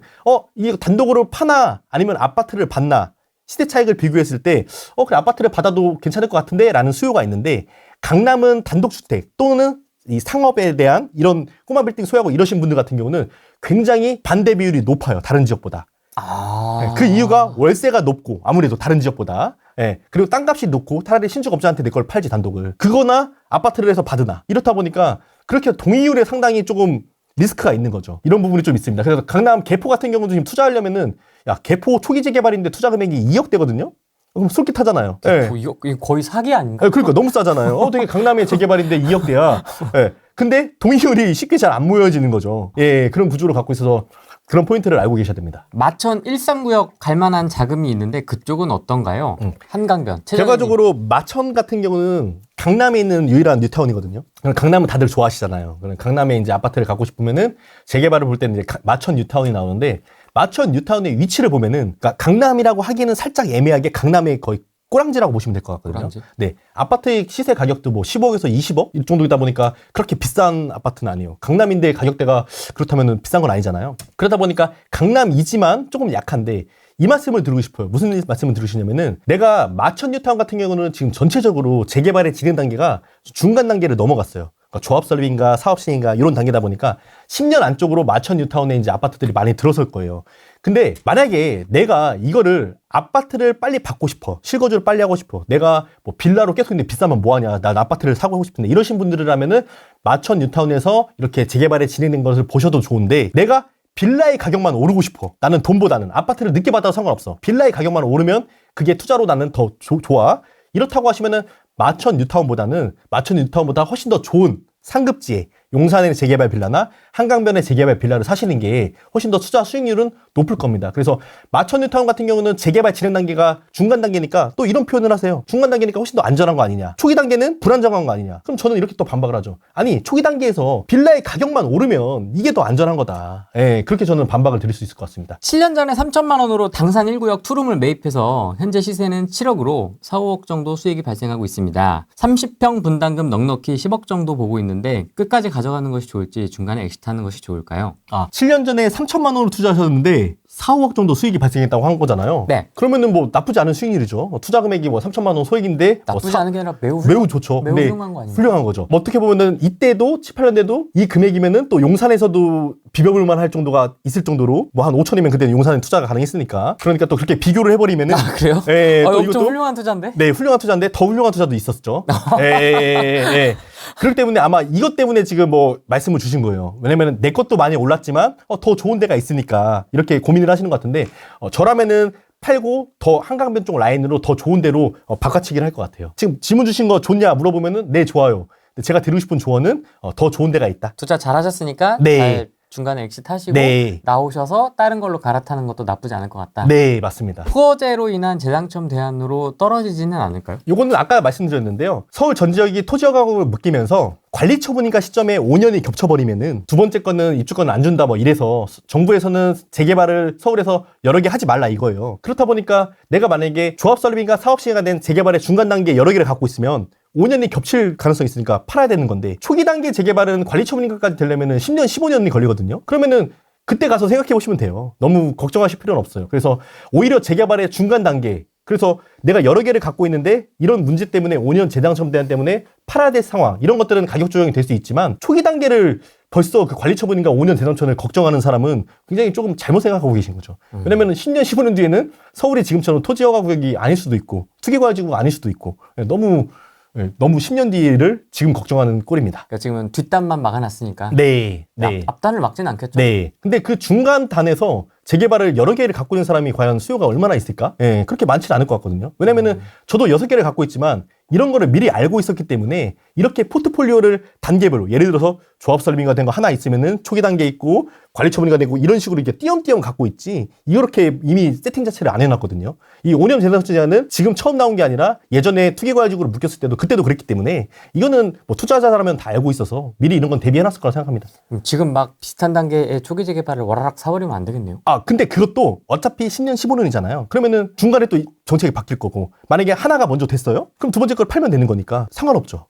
이 단독으로 파나 아니면 아파트를 받나 시대 차익을 비교했을 때 그래 아파트를 받아도 괜찮을 것 같은데 라는 수요가 있는데, 강남은 단독주택 또는 이 상업에 대한 이런 꼬마 빌딩 소유하고 이러신 분들 같은 경우는 굉장히 반대 비율이 높아요. 다른 지역보다. 네, 그 이유가 월세가 높고 아무래도 다른 지역보다. 네, 그리고 땅값이 높고 차라리 신축업자한테 내 걸 팔지 단독을. 그거나 아파트를 해서 받으나. 이렇다 보니까 그렇게 동의율에 상당히 조금 리스크가 있는 거죠. 이런 부분이 좀 있습니다. 그래서 강남 개포 같은 경우도 지금 투자하려면은 개포 초기 재개발인데 투자 금액이 2억대거든요. 그럼 솔깃하잖아요. 네. 이거 거의 사기 아닌가? 네, 그러니까 너무 싸잖아요. 되게 강남의 재개발인데 2억대야. 네. 근데 동의율이 쉽게 잘 안 모여지는 거죠. 예, 그런 구조를 갖고 있어서 그런 포인트를 알고 계셔야 됩니다. 마천 139역 갈 만한 자금이 있는데 그쪽은 어떤가요? 한강변. 결과적으로 마천 같은 경우는 강남에 있는 유일한 뉴타운이거든요. 강남은 다들 좋아하시잖아요. 강남에 이제 아파트를 갖고 싶으면은 재개발을 볼 때는 이제 마천 뉴타운이 나오는데, 마천 뉴타운의 위치를 보면은, 그러니까 강남이라고 하기는 살짝 애매하게 강남의 거의 꼬랑지라고 보시면 될 것 같거든요. 꼬랑지? 네. 아파트의 시세 가격도 뭐 10억에서 20억? 이 정도이다 보니까 그렇게 비싼 아파트는 아니에요. 강남인데 가격대가 그렇다면 비싼 건 아니잖아요. 그러다 보니까 강남이지만 조금 약한데 이 말씀을 드리고 싶어요. 무슨 말씀을 들으시냐면은 내가 마천 뉴타운 같은 경우는 지금 전체적으로 재개발의 진행 단계가 중간 단계를 넘어갔어요. 그러니까 조합 설립인가 사업 시행인가 이런 단계다 보니까 10년 안쪽으로 마천 뉴타운에 이제 아파트들이 많이 들어설 거예요. 근데 만약에 내가 이거를 아파트를 빨리 받고 싶어. 실거주를 빨리 하고 싶어. 내가 뭐 빌라로 계속 있는데 비싸면 뭐하냐. 난 아파트를 사고 싶은데 이러신 분들이라면은 마천 뉴타운에서 이렇게 재개발에 진행된 것을 보셔도 좋은데 내가 빌라의 가격만 오르고 싶어. 나는 돈보다는 아파트를 늦게 받아도 상관없어. 빌라의 가격만 오르면 그게 투자로 나는 더 좋아. 이렇다고 하시면은 마천 뉴타운보다 훨씬 더 좋은 상급지에 용산의 재개발 빌라나 한강변의 재개발 빌라를 사시는 게 훨씬 더 투자 수익률은 높을 겁니다. 그래서 마천 뉴타운 같은 경우는 재개발 진행 단계가 중간 단계니까 또 이런 표현을 하세요. 중간 단계니까 훨씬 더 안전한 거 아니냐. 초기 단계는 불안정한 거 아니냐. 그럼 저는 이렇게 또 반박을 하죠. 아니 초기 단계에서 빌라의 가격만 오르면 이게 더 안전한 거다. 예, 그렇게 저는 반박을 드릴 수 있을 것 같습니다. 7년 전에 3천만 원으로 당산 1구역 투룸을 매입해서 현재 시세는 7억으로 4, 5억 정도 수익이 발생하고 있습니다. 30평 분담금 넉넉히 10억 정도 보고 있는데 끝까지 가져가는 것이 좋을지 중간에 엑시트하는 것이 좋을까요? 7년 전에 3천만 원으로 투자하셨는데 4, 5억 정도 수익이 발생했다고 한 거잖아요. 네. 그러면은 뭐 나쁘지 않은 수익률이죠. 투자 금액이 뭐 3천만 원 소액인데 나쁘지 않은 게 아니라 매우 좋죠. 매우 네, 훌륭한 거 아니에요? 훌륭한 거죠. 뭐 어떻게 보면은 이때도 7, 8년대도 이 금액이면은 또 용산에서도 비벼볼만 할 정도가 있을 정도로 뭐 한 5천이면 그때는 용산에 투자가 가능했으니까 그러니까 또 그렇게 비교를 해버리면은 그래요? 예, 또 이것도 훌륭한 투자인데? 네, 훌륭한 투자인데 더 훌륭한 투자도 있었죠. 예. 그렇기 때문에 아마 이것 때문에 지금 뭐 말씀을 주신 거예요. 왜냐면 내 것도 많이 올랐지만 더 좋은 데가 있으니까 이렇게 고민을 하시는 것 같은데 저라면은 팔고 더 한강변 쪽 라인으로 더 좋은 데로 바꿔치기를 할 것 같아요. 지금 질문 주신 거 좋냐 물어보면은 네, 좋아요. 근데 제가 드리고 싶은 조언은 더 좋은 데가 있다. 투자 잘 하셨으니까 네. 잘 중간에 엑시트 하시고 네. 나오셔서 다른 걸로 갈아타는 것도 나쁘지 않을 것 같다. 네, 맞습니다. 투어제로 인한 재당첨 대안으로 떨어지지는 않을까요? 요거는 아까 말씀드렸는데요. 서울 전 지역이 토지허 가격을 묶이면서 관리 처분인가 시점에 5년이 겹쳐버리면은 두 번째 거는 입주권을 안 준다 뭐 이래서 정부에서는 재개발을 서울에서 여러 개 하지 말라 이거예요. 그렇다 보니까 내가 만약에 조합 설립인가 사업 시행가 된 재개발의 중간 단계 여러 개를 갖고 있으면 5년이 겹칠 가능성이 있으니까 팔아야 되는 건데 초기 단계 재개발은 관리 처분인가까지 되려면은 10년, 15년이 걸리거든요. 그러면은 그때 가서 생각해 보시면 돼요. 너무 걱정하실 필요는 없어요. 그래서 오히려 재개발의 중간 단계 그래서 내가 여러 개를 갖고 있는데 이런 문제 때문에 5년 재당첨 대안 때문에 팔아야 될 상황 이런 것들은 가격 조정이 될 수 있지만 초기 단계를 벌써 그 관리 처분인가 5년 재당첨을 걱정하는 사람은 굉장히 조금 잘못 생각하고 계신 거죠. 왜냐면 10년, 15년 뒤에는 서울이 지금처럼 토지허가 구역이 아닐 수도 있고 투기과열지구가 아닐 수도 있고 너무 10년 뒤를 지금 걱정하는 꼴입니다. 그러니까 지금은 뒷단만 막아놨으니까 네. 앞단을 막지는 않겠죠. 네. 근데 그 중간 단에서 재개발을 여러 개를 갖고 있는 사람이 과연 수요가 얼마나 있을까? 예, 그렇게 많지는 않을 것 같거든요. 왜냐면은 저도 6개를 갖고 있지만 이런 거를 미리 알고 있었기 때문에 이렇게 포트폴리오를 단계별로 예를 들어서 조합 설립인가 된 거 하나 있으면은 초기 단계 있고 관리 처분인가 되고 이런 식으로 이렇게 띄엄띄엄 갖고 있지 이렇게 이미 세팅 자체를 안 해놨거든요. 이 5년 재당첨 제한은 지금 처음 나온 게 아니라 예전에 투기과열지구로 묶였을 때도 그때도 그랬기 때문에 이거는 뭐 투자자라면 다 알고 있어서 미리 이런 건 대비해놨을 거라 생각합니다. 지금 막 비슷한 단계의 초기 재개발을 와라락 사버리면 안 되겠네요. 근데 그것도 어차피 10년, 15년이잖아요. 그러면은 중간에 또 정책이 바뀔 거고 만약에 하나가 먼저 됐어요? 그럼 두 번째 걸 팔면 되는 거니까 상관없죠.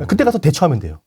그때 가서 대처하면 돼요.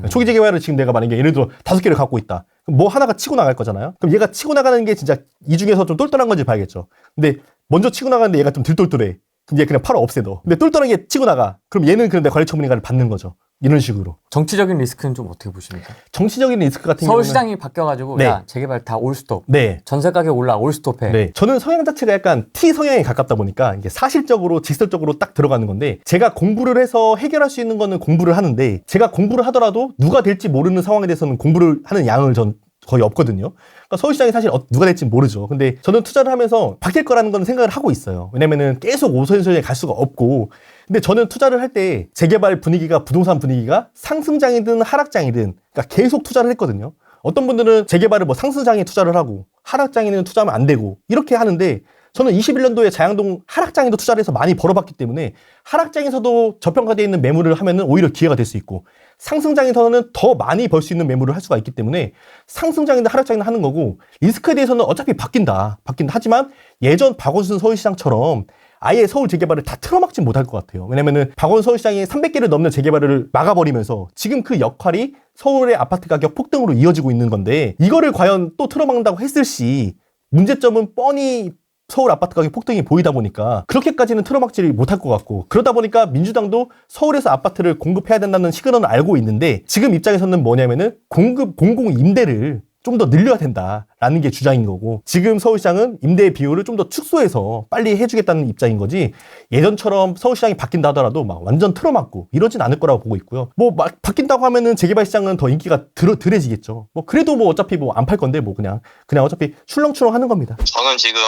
초기 재개발을 지금 내가 만약에 예를 들어 5개를 갖고 있다. 그럼 뭐 하나가 치고 나갈 거잖아요. 그럼 얘가 치고 나가는 게 진짜 이 중에서 좀 똘똘한 건지 봐야겠죠. 근데 먼저 치고 나가는데 얘가 좀 덜 똘똘해. 그럼 얘 그냥 팔아 없애도. 근데 똘똘한 게 치고 나가. 그럼 얘는 그런데 관리 처분인가를 받는 거죠. 이런 식으로. 정치적인 리스크는 좀 어떻게 보십니까? 정치적인 리스크 같은 경우는 서울시장이 바뀌어가지고 네. 야 재개발 다 올스톱. 네. 전세 가격 올라 올스톱해. 네. 저는 성향 자체가 약간 T 성향에 가깝다 보니까 이게 사실적으로 직설적으로 딱 들어가는 건데 제가 공부를 해서 해결할 수 있는 거는 공부를 하는데 제가 공부를 하더라도 누가 될지 모르는 상황에 대해서는 공부를 하는 양을 전 거의 없거든요. 그러니까 서울시장이 사실 누가 될지 모르죠. 근데 저는 투자를 하면서 바뀔 거라는 건 생각을 하고 있어요. 왜냐면은 계속 오선수에 갈 수가 없고. 근데 저는 투자를 할 때 재개발 분위기가 부동산 분위기가 상승장이든 하락장이든 그러니까 계속 투자를 했거든요. 어떤 분들은 재개발을 뭐 상승장에 투자를 하고 하락장에는 투자하면 안 되고 이렇게 하는데 저는 21년도에 자양동 하락장에도 투자를 해서 많이 벌어봤기 때문에 하락장에서도 저평가되어 있는 매물을 하면은 오히려 기회가 될 수 있고 상승장에서는 더 많이 벌 수 있는 매물을 할 수가 있기 때문에 상승장이든 하락장이든 하는 거고 리스크에 대해서는 어차피 바뀐다. 하지만 예전 박원순 서울시장처럼 아예 서울 재개발을 다 틀어막진 못할 것 같아요. 왜냐면은 박원순 서울시장이 300개를 넘는 재개발을 막아버리면서 지금 그 역할이 서울의 아파트 가격 폭등으로 이어지고 있는 건데 이거를 과연 또 틀어막는다고 했을 시 문제점은 뻔히 서울 아파트 가격 폭등이 보이다 보니까 그렇게까지는 틀어막지 못할 것 같고 그러다 보니까 민주당도 서울에서 아파트를 공급해야 된다는 시그널은 알고 있는데 지금 입장에서는 뭐냐면은 공공 임대를 좀 더 늘려야 된다라는 게 주장인 거고 지금 서울시장은 임대 비율을 좀 더 축소해서 빨리 해주겠다는 입장인 거지 예전처럼 서울시장이 바뀐다 하더라도 막 완전 틀어막고 이러진 않을 거라고 보고 있고요. 뭐 막 바뀐다고 하면은 재개발 시장은 더 인기가 덜해지겠죠. 뭐 그래도 뭐 어차피 뭐 안 팔 건데 뭐 그냥 어차피 출렁출렁 하는 겁니다. 저는 지금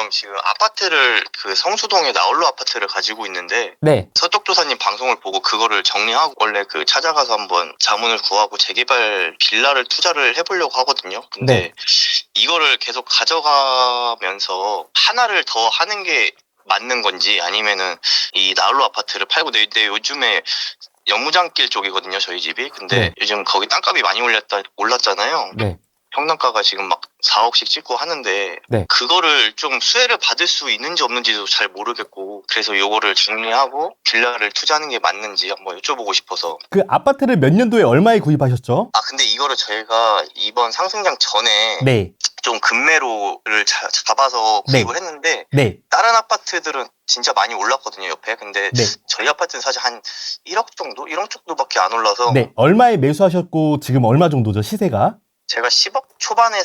아파트를 그 성수동에 나홀로 아파트를 가지고 있는데 네. 서쪽도사님 방송을 보고 그거를 정리하고 원래 그 찾아가서 한번 자문을 구하고 재개발 빌라를 투자를 해보려고 하거든요. 근데 네. 이거를 계속 가져가면서 하나를 더 하는 게 맞는 건지 아니면은 이 나홀로 아파트를 팔고 근데 요즘에 연무장길 쪽이거든요, 저희 집이. 근데 네. 요즘 거기 땅값이 많이 올랐잖아요. 네. 평당가가 지금 막 4억씩 찍고 하는데 네. 그거를 좀 수혜를 받을 수 있는지 없는지도 잘 모르겠고 그래서 요거를 정리하고 빌라를 투자하는 게 맞는지 한번 여쭤보고 싶어서. 그 아파트를 몇 년도에 얼마에 구입하셨죠? 근데 이거를 저희가 이번 상승장 전에 네. 좀 급매로를 잡아서 구입을 네. 했는데 네. 다른 아파트들은 진짜 많이 올랐거든요, 옆에. 근데 네. 저희 아파트는 사실 한 1억 정도? 1억 정도밖에 안 올라서. 네. 얼마에 매수하셨고 지금 얼마 정도죠, 시세가? 제가 10억 초반에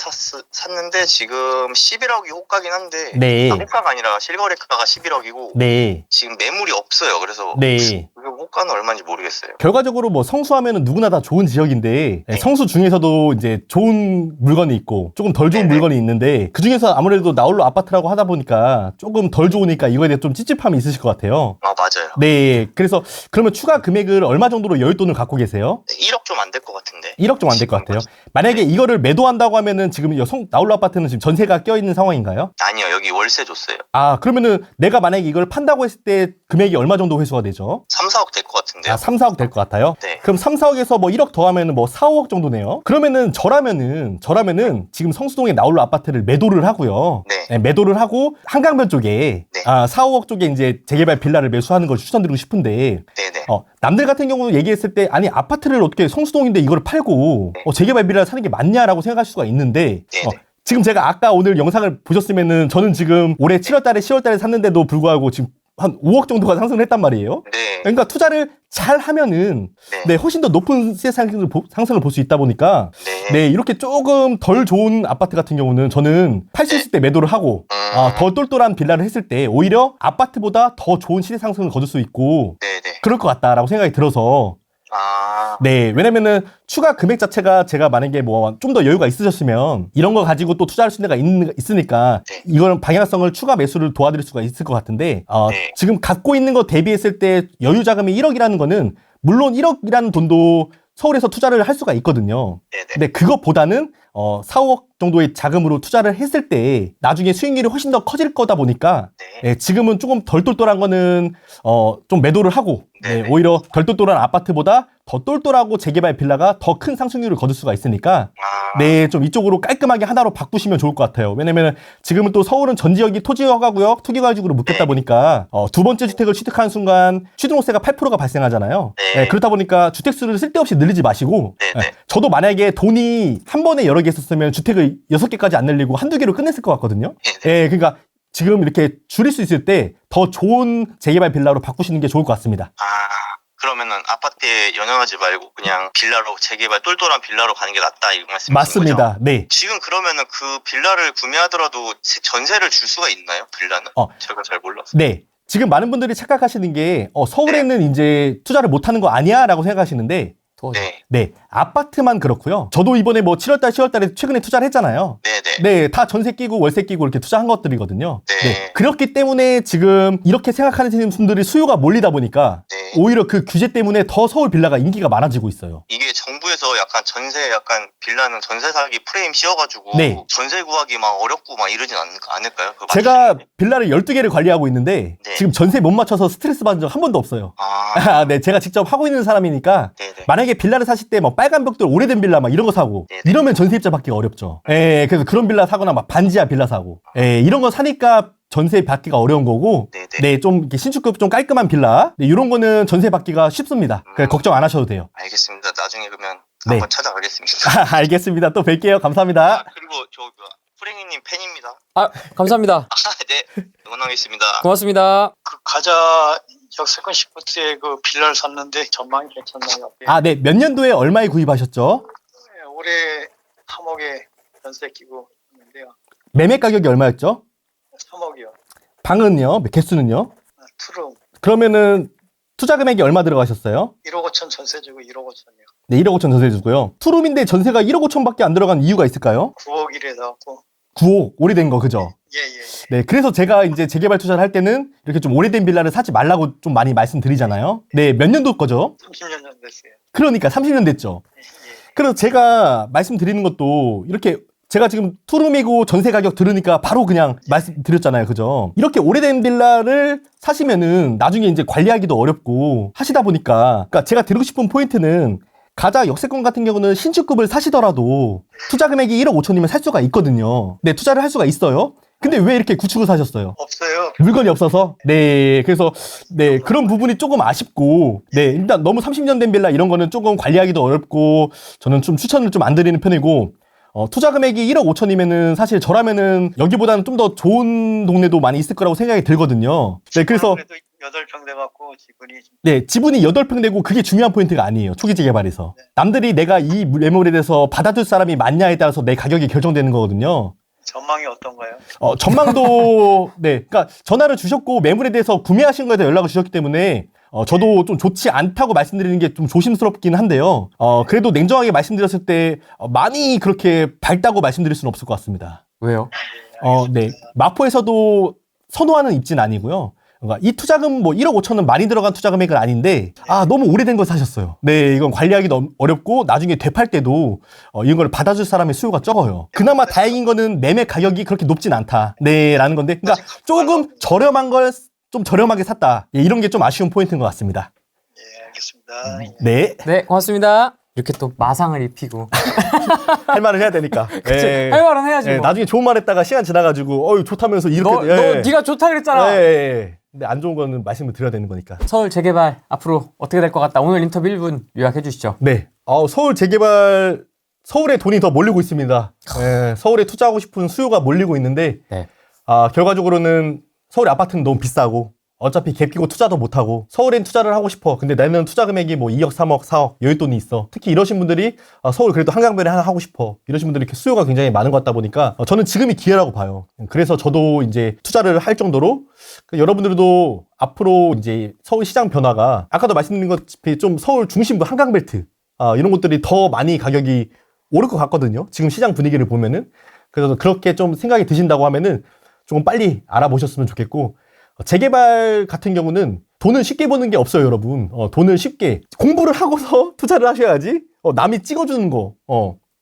샀는데 지금 11억이 호가긴 한데 네. 호가가 아니라 실거래가가 11억이고 네. 지금 매물이 없어요. 그래서 네. 지금 호가는 얼마인지 모르겠어요. 결과적으로 뭐 성수하면은 누구나 다 좋은 지역인데 네. 성수 중에서도 이제 좋은 물건이 있고 조금 덜 좋은 네네. 물건이 있는데 그 중에서 아무래도 나홀로 아파트라고 하다 보니까 조금 덜 좋으니까 이거에 대해 좀 찝찝함이 있으실 것 같아요. 맞아요. 네. 그래서 그러면 추가 금액을 얼마 정도로 여윳돈을 갖고 계세요? 1억 좀 안 될 것 같은데. 1억 좀 안 될 것 같아요. 만약에 이거를 매도한다고 하면은 지금 나홀로 아파트는 지금 전세가 껴있는 상황인가요? 아니요, 여기 월세 줬어요. 그러면은 내가 만약에 이걸 판다고 했을 때 금액이 얼마 정도 회수가 되죠? 3, 4억 될 것 같은데요. 3, 4억 될 것 같아요? 네. 그럼 3, 4억에서 뭐 1억 더하면은 뭐 4, 5억 정도네요? 그러면은 저라면은 지금 성수동에 나홀로 아파트를 매도를 하고요. 네. 매도를 하고 한강변 쪽에 네. 4, 5억 쪽에 이제 재개발 빌라를 매수하는 걸 추천드리고 싶은데 네네. 남들 같은 경우는 얘기했을 때 아니 아파트를 어떻게 성수동인데 이걸 팔고 재개발 빌라를 사는 게 맞냐라고 생각하실 수가 있는데 네네. 지금 제가 아까 오늘 영상을 보셨으면은 저는 지금 올해 7월달에 10월달에 샀는데도 불구하고 지금 한 5억 정도가 상승을 했단 말이에요. 네. 그러니까 투자를 잘 하면은 네. 훨씬 더 높은 시세 상승을 볼 수 있다 보니까 네. 이렇게 조금 덜 좋은 아파트 같은 경우는 저는 팔 수 있을 때 매도를 하고 더 똘똘한 빌라를 했을 때 오히려 아파트보다 더 좋은 시세 상승을 거둘 수 있고 네네. 그럴 것 같다라고 생각이 들어서 왜냐면은 추가 금액 자체가 제가 만약에 뭐 좀 더 여유가 있으셨으면 이런 거 가지고 또 투자할 수가 있으니까 네. 이거는 방향성을 추가 매수를 도와드릴 수가 있을 것 같은데 네. 지금 갖고 있는 거 대비했을 때 여유 자금이 1억이라는 거는 물론 1억이라는 돈도 서울에서 투자를 할 수가 있거든요. 네네. 근데 그것보다는 4, 5억 정도의 자금으로 투자를 했을 때 나중에 수익률이 훨씬 더 커질 거다 보니까 네. 지금은 조금 덜 똘똘한 거는 좀 매도를 하고 네네. 오히려 덜 똘똘한 아파트보다 더 똘똘하고 재개발 빌라가 더 큰 상승률을 거둘 수가 있으니까 좀 이쪽으로 깔끔하게 하나로 바꾸시면 좋을 것 같아요. 왜냐면은 지금은 또 서울은 전 지역이 토지허가구역, 투기과열지구로 묶였다 보니까 두 번째 주택을 취득하는 순간 취득세가 8%가 발생하잖아요. 네. 그렇다 보니까 주택수를 쓸데없이 늘리지 마시고 네네. 저도 만약에 돈이 한 번에 여러 개 있었으면 주택을 6개까지 안 늘리고 한두 개로 끝냈을 것 같거든요. 그러니까 지금 이렇게 줄일 수 있을 때 더 좋은 재개발 빌라로 바꾸시는 게 좋을 것 같습니다. 그러면은 아파트에 연연하지 말고 그냥 빌라로 재개발 똘똘한 빌라로 가는 게 낫다 이 말씀이신 맞습니다. 거죠? 네. 지금 그러면은 그 빌라를 구매하더라도 전세를 줄 수가 있나요? 빌라는? 제가 잘 몰라서. 네. 지금 많은 분들이 착각하시는 게 서울에는 이제 투자를 못하는 거 아니야? 라고 생각하시는데 네. 아파트만 그렇고요. 저도 이번에 뭐 7월달, 10월달에 최근에 투자를 했잖아요. 네네. 다 전세 끼고 월세 끼고 이렇게 투자한 것들이거든요. 네. 그렇기 때문에 지금 이렇게 생각하는 분들이 수요가 몰리다 보니까 네. 오히려 그 규제 때문에 더 서울 빌라가 인기가 많아지고 있어요. 이게 정부에서 약간 빌라는 전세 사기 프레임 씌워가지고 네. 전세 구하기 막 어렵고 막 이러진 않을까요? 그거 제가 맞으시는데? 빌라를 12개를 관리하고 있는데 네. 지금 전세 못 맞춰서 스트레스 받은 적 한 번도 없어요. 아, 네, 제가 직접 하고 있는 사람이니까 네네. 만약에 빌라를 사실 때 뭐 빨간 벽돌 오래된 빌라 막 이런 거 사고 네네. 이러면 전세입자 받기가 어렵죠. 예, 그래서 그런 빌라 사거나 막 반지하 빌라 사고 이런 거 사니까 전세 받기가 어려운 거고 네네. 네, 좀 이렇게 신축급 좀 깔끔한 빌라 이런 거는 전세 받기가 쉽습니다. 그래서 걱정 안 하셔도 돼요. 알겠습니다. 나중에 그러면 네. 한번 찾아가겠습니다. 알겠습니다. 또 뵐게요. 감사합니다. 그리고 저 프랭이님 팬입니다. 감사합니다. 네, 응원하겠습니다. 고맙습니다. 그 가자 역세권 시프트에 그 빌라를 샀는데 전망이 괜찮나요? 네. 몇 년도에 얼마에 구입하셨죠? 올해 3억에 전세 끼고 있는데요. 매매 가격이 얼마였죠? 3억이요. 방은요? 개수는요? 투룸 그러면은 투자 금액이 얼마 들어가셨어요? 1억 5천 전세 주고 1억 5천이요. 네, 1억 5천 전세 주고요. 투룸인데 전세가 1억 5천밖에 안 들어간 이유가 있을까요? 9억 이래 나왔고 9억, 오래된 거, 그죠? 예예. 네, 그래서 제가 이제 재개발 투자를 할 때는 이렇게 좀 오래된 빌라를 사지 말라고 좀 많이 말씀드리잖아요. 네, 몇 년도 거죠? 30년 전 됐어요. 그러니까 30년 됐죠. 예. 그래서 제가 말씀드리는 것도 이렇게 제가 지금 투룸이고 전세 가격 들으니까 바로 그냥 말씀드렸잖아요. 그죠? 이렇게 오래된 빌라를 사시면은 나중에 이제 관리하기도 어렵고 하시다 보니까 그러니까 제가 드리고 싶은 포인트는 가자 역세권 같은 경우는 신축급을 사시더라도 투자 금액이 1억 5천이면 살 수가 있거든요. 네, 투자를 할 수가 있어요. 근데 왜 이렇게 구축을 사셨어요? 없어요. 물건이 없어서? 네, 그래서, 네, 그런 부분이 조금 아쉽고, 네, 일단 너무 30년 된 빌라 이런 거는 조금 관리하기도 어렵고, 저는 좀 추천을 좀 안 드리는 편이고, 투자 금액이 1억 5천이면은 사실 저라면은 여기보다는 좀 더 좋은 동네도 많이 있을 거라고 생각이 들거든요. 네, 그래서, 그래도 8평 돼갖고 지분이 좀 네, 지분이 8평 되고 그게 중요한 포인트가 아니에요. 초기 재개발에서. 남들이 내가 이 매물에 대해서 받아줄 사람이 많냐에 따라서 내 가격이 결정되는 거거든요. 전망이 어떤가요? 전망도, 네. 그러니까 전화를 주셨고 매물에 대해서 구매하신 거에 대해 연락을 주셨기 때문에, 저도 좀 좋지 않다고 말씀드리는 게 좀 조심스럽긴 한데요. 그래도 냉정하게 말씀드렸을 때, 많이 그렇게 밝다고 말씀드릴 수는 없을 것 같습니다. 왜요? 네. 마포에서도 선호하는 입지는 아니고요. 그러니까 이 투자금 뭐 1억 5천은 많이 들어간 투자 금액은 아닌데 너무 오래된 걸 사셨어요. 네, 이건 관리하기도 어렵고 나중에 되팔 때도 이런 걸 받아줄 사람의 수요가 적어요. 그나마 다행인 거는 매매 가격이 그렇게 높진 않다. 네, 라는 건데 그러니까 조금 저렴한 걸 좀 저렴하게 샀다. 예, 이런 게 좀 아쉬운 포인트인 것 같습니다. 예, 알겠습니다. 예. 네, 네, 고맙습니다. 이렇게 또 마상을 입히고 할 말을 해야 되니까. 네. 할 말은 해야지. 네, 뭐. 나중에 좋은 말 했다가 시간 지나가지고 좋다면서 이렇게 너 네가 좋다 그랬잖아. 예. 근데 안 좋은 거는 말씀을 드려야 되는 거니까. 서울 재개발 앞으로 어떻게 될 것 같다. 오늘 인터뷰 1분 요약해 주시죠. 네. 서울 재개발, 서울에 돈이 더 몰리고 있습니다. 네, 서울에 투자하고 싶은 수요가 몰리고 있는데, 네. 결과적으로는 서울 아파트는 너무 비싸고, 어차피 갭 끼고 투자도 못하고, 서울엔 투자를 하고 싶어. 근데 나는 투자 금액이 뭐 2억, 3억, 4억, 여윳돈이 있어. 특히 이러신 분들이, 서울 그래도 한강변에 하나 하고 싶어. 이러신 분들이 이렇게 수요가 굉장히 많은 것 같다 보니까, 저는 지금이 기회라고 봐요. 그래서 저도 이제 투자를 할 정도로, 여러분들도 앞으로 이제 서울 시장 변화가, 아까도 말씀드린 것처럼 좀 서울 중심부 한강벨트, 이런 곳들이 더 많이 가격이 오를 것 같거든요. 지금 시장 분위기를 보면은. 그래서 그렇게 좀 생각이 드신다고 하면은 조금 빨리 알아보셨으면 좋겠고, 재개발 같은 경우는 돈을 쉽게 버는 게 없어요, 여러분. 돈을 쉽게 공부를 하고서 투자를 하셔야지. 남이 찍어주는 거,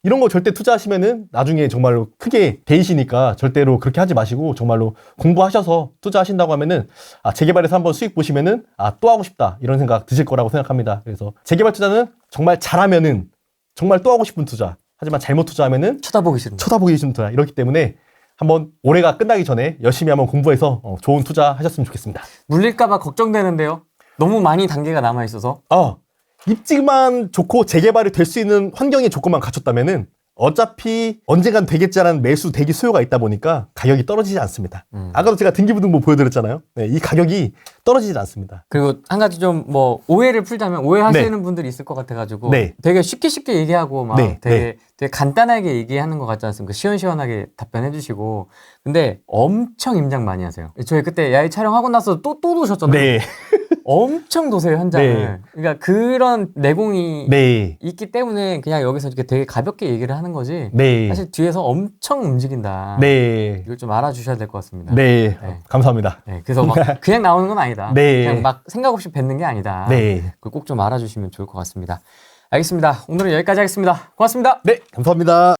이런 거 절대 투자하시면은 나중에 정말로 크게 데이시니까 절대로 그렇게 하지 마시고 정말로 공부하셔서 투자하신다고 하면은 재개발에서 한번 수익 보시면은 또 하고 싶다 이런 생각 드실 거라고 생각합니다. 그래서 재개발 투자는 정말 잘하면은 정말 또 하고 싶은 투자. 하지만 잘못 투자하면은 쳐다보기 싫은. 쳐다보기 싫은 투자. 이렇기 때문에 한번 올해가 끝나기 전에 열심히 한번 공부해서 좋은 투자 하셨으면 좋겠습니다. 물릴까봐 걱정되는데요. 너무 많이 단계가 남아 있어서. 입지만 좋고 재개발이 될 수 있는 환경의 조건만 갖췄다면은 어차피 언젠간 되겠지라는 매수 대기 수요가 있다 보니까 가격이 떨어지지 않습니다. 아까도 제가 등기부등본 보여드렸잖아요. 네, 이 가격이 떨어지지 않습니다. 그리고 한 가지 좀 뭐 오해를 풀자면 오해하시는 분들이 있을 것 같아가지고 네. 되게 쉽게 얘기하고 막 네. 되게 간단하게 얘기하는 것 같지 않습니까? 시원시원하게 답변해 주시고. 근데 엄청 임장 많이 하세요. 저희 그때 야외 촬영하고 나서 또 도셨잖아요. 네. 엄청 도세요, 현장을. 네. 그러니까 그런 내공이 네. 있기 때문에 그냥 여기서 이렇게 되게 가볍게 얘기를 하는 거지. 네. 사실 뒤에서 엄청 움직인다. 네. 이걸 좀 알아주셔야 될 것 같습니다. 네. 네. 감사합니다. 네, 그래서 막 그냥 나오는 건 아니다. 네. 그냥 막 생각 없이 뱉는 게 아니다. 네. 그걸 꼭 좀 알아주시면 좋을 것 같습니다. 알겠습니다. 오늘은 여기까지 하겠습니다. 고맙습니다. 네, 감사합니다.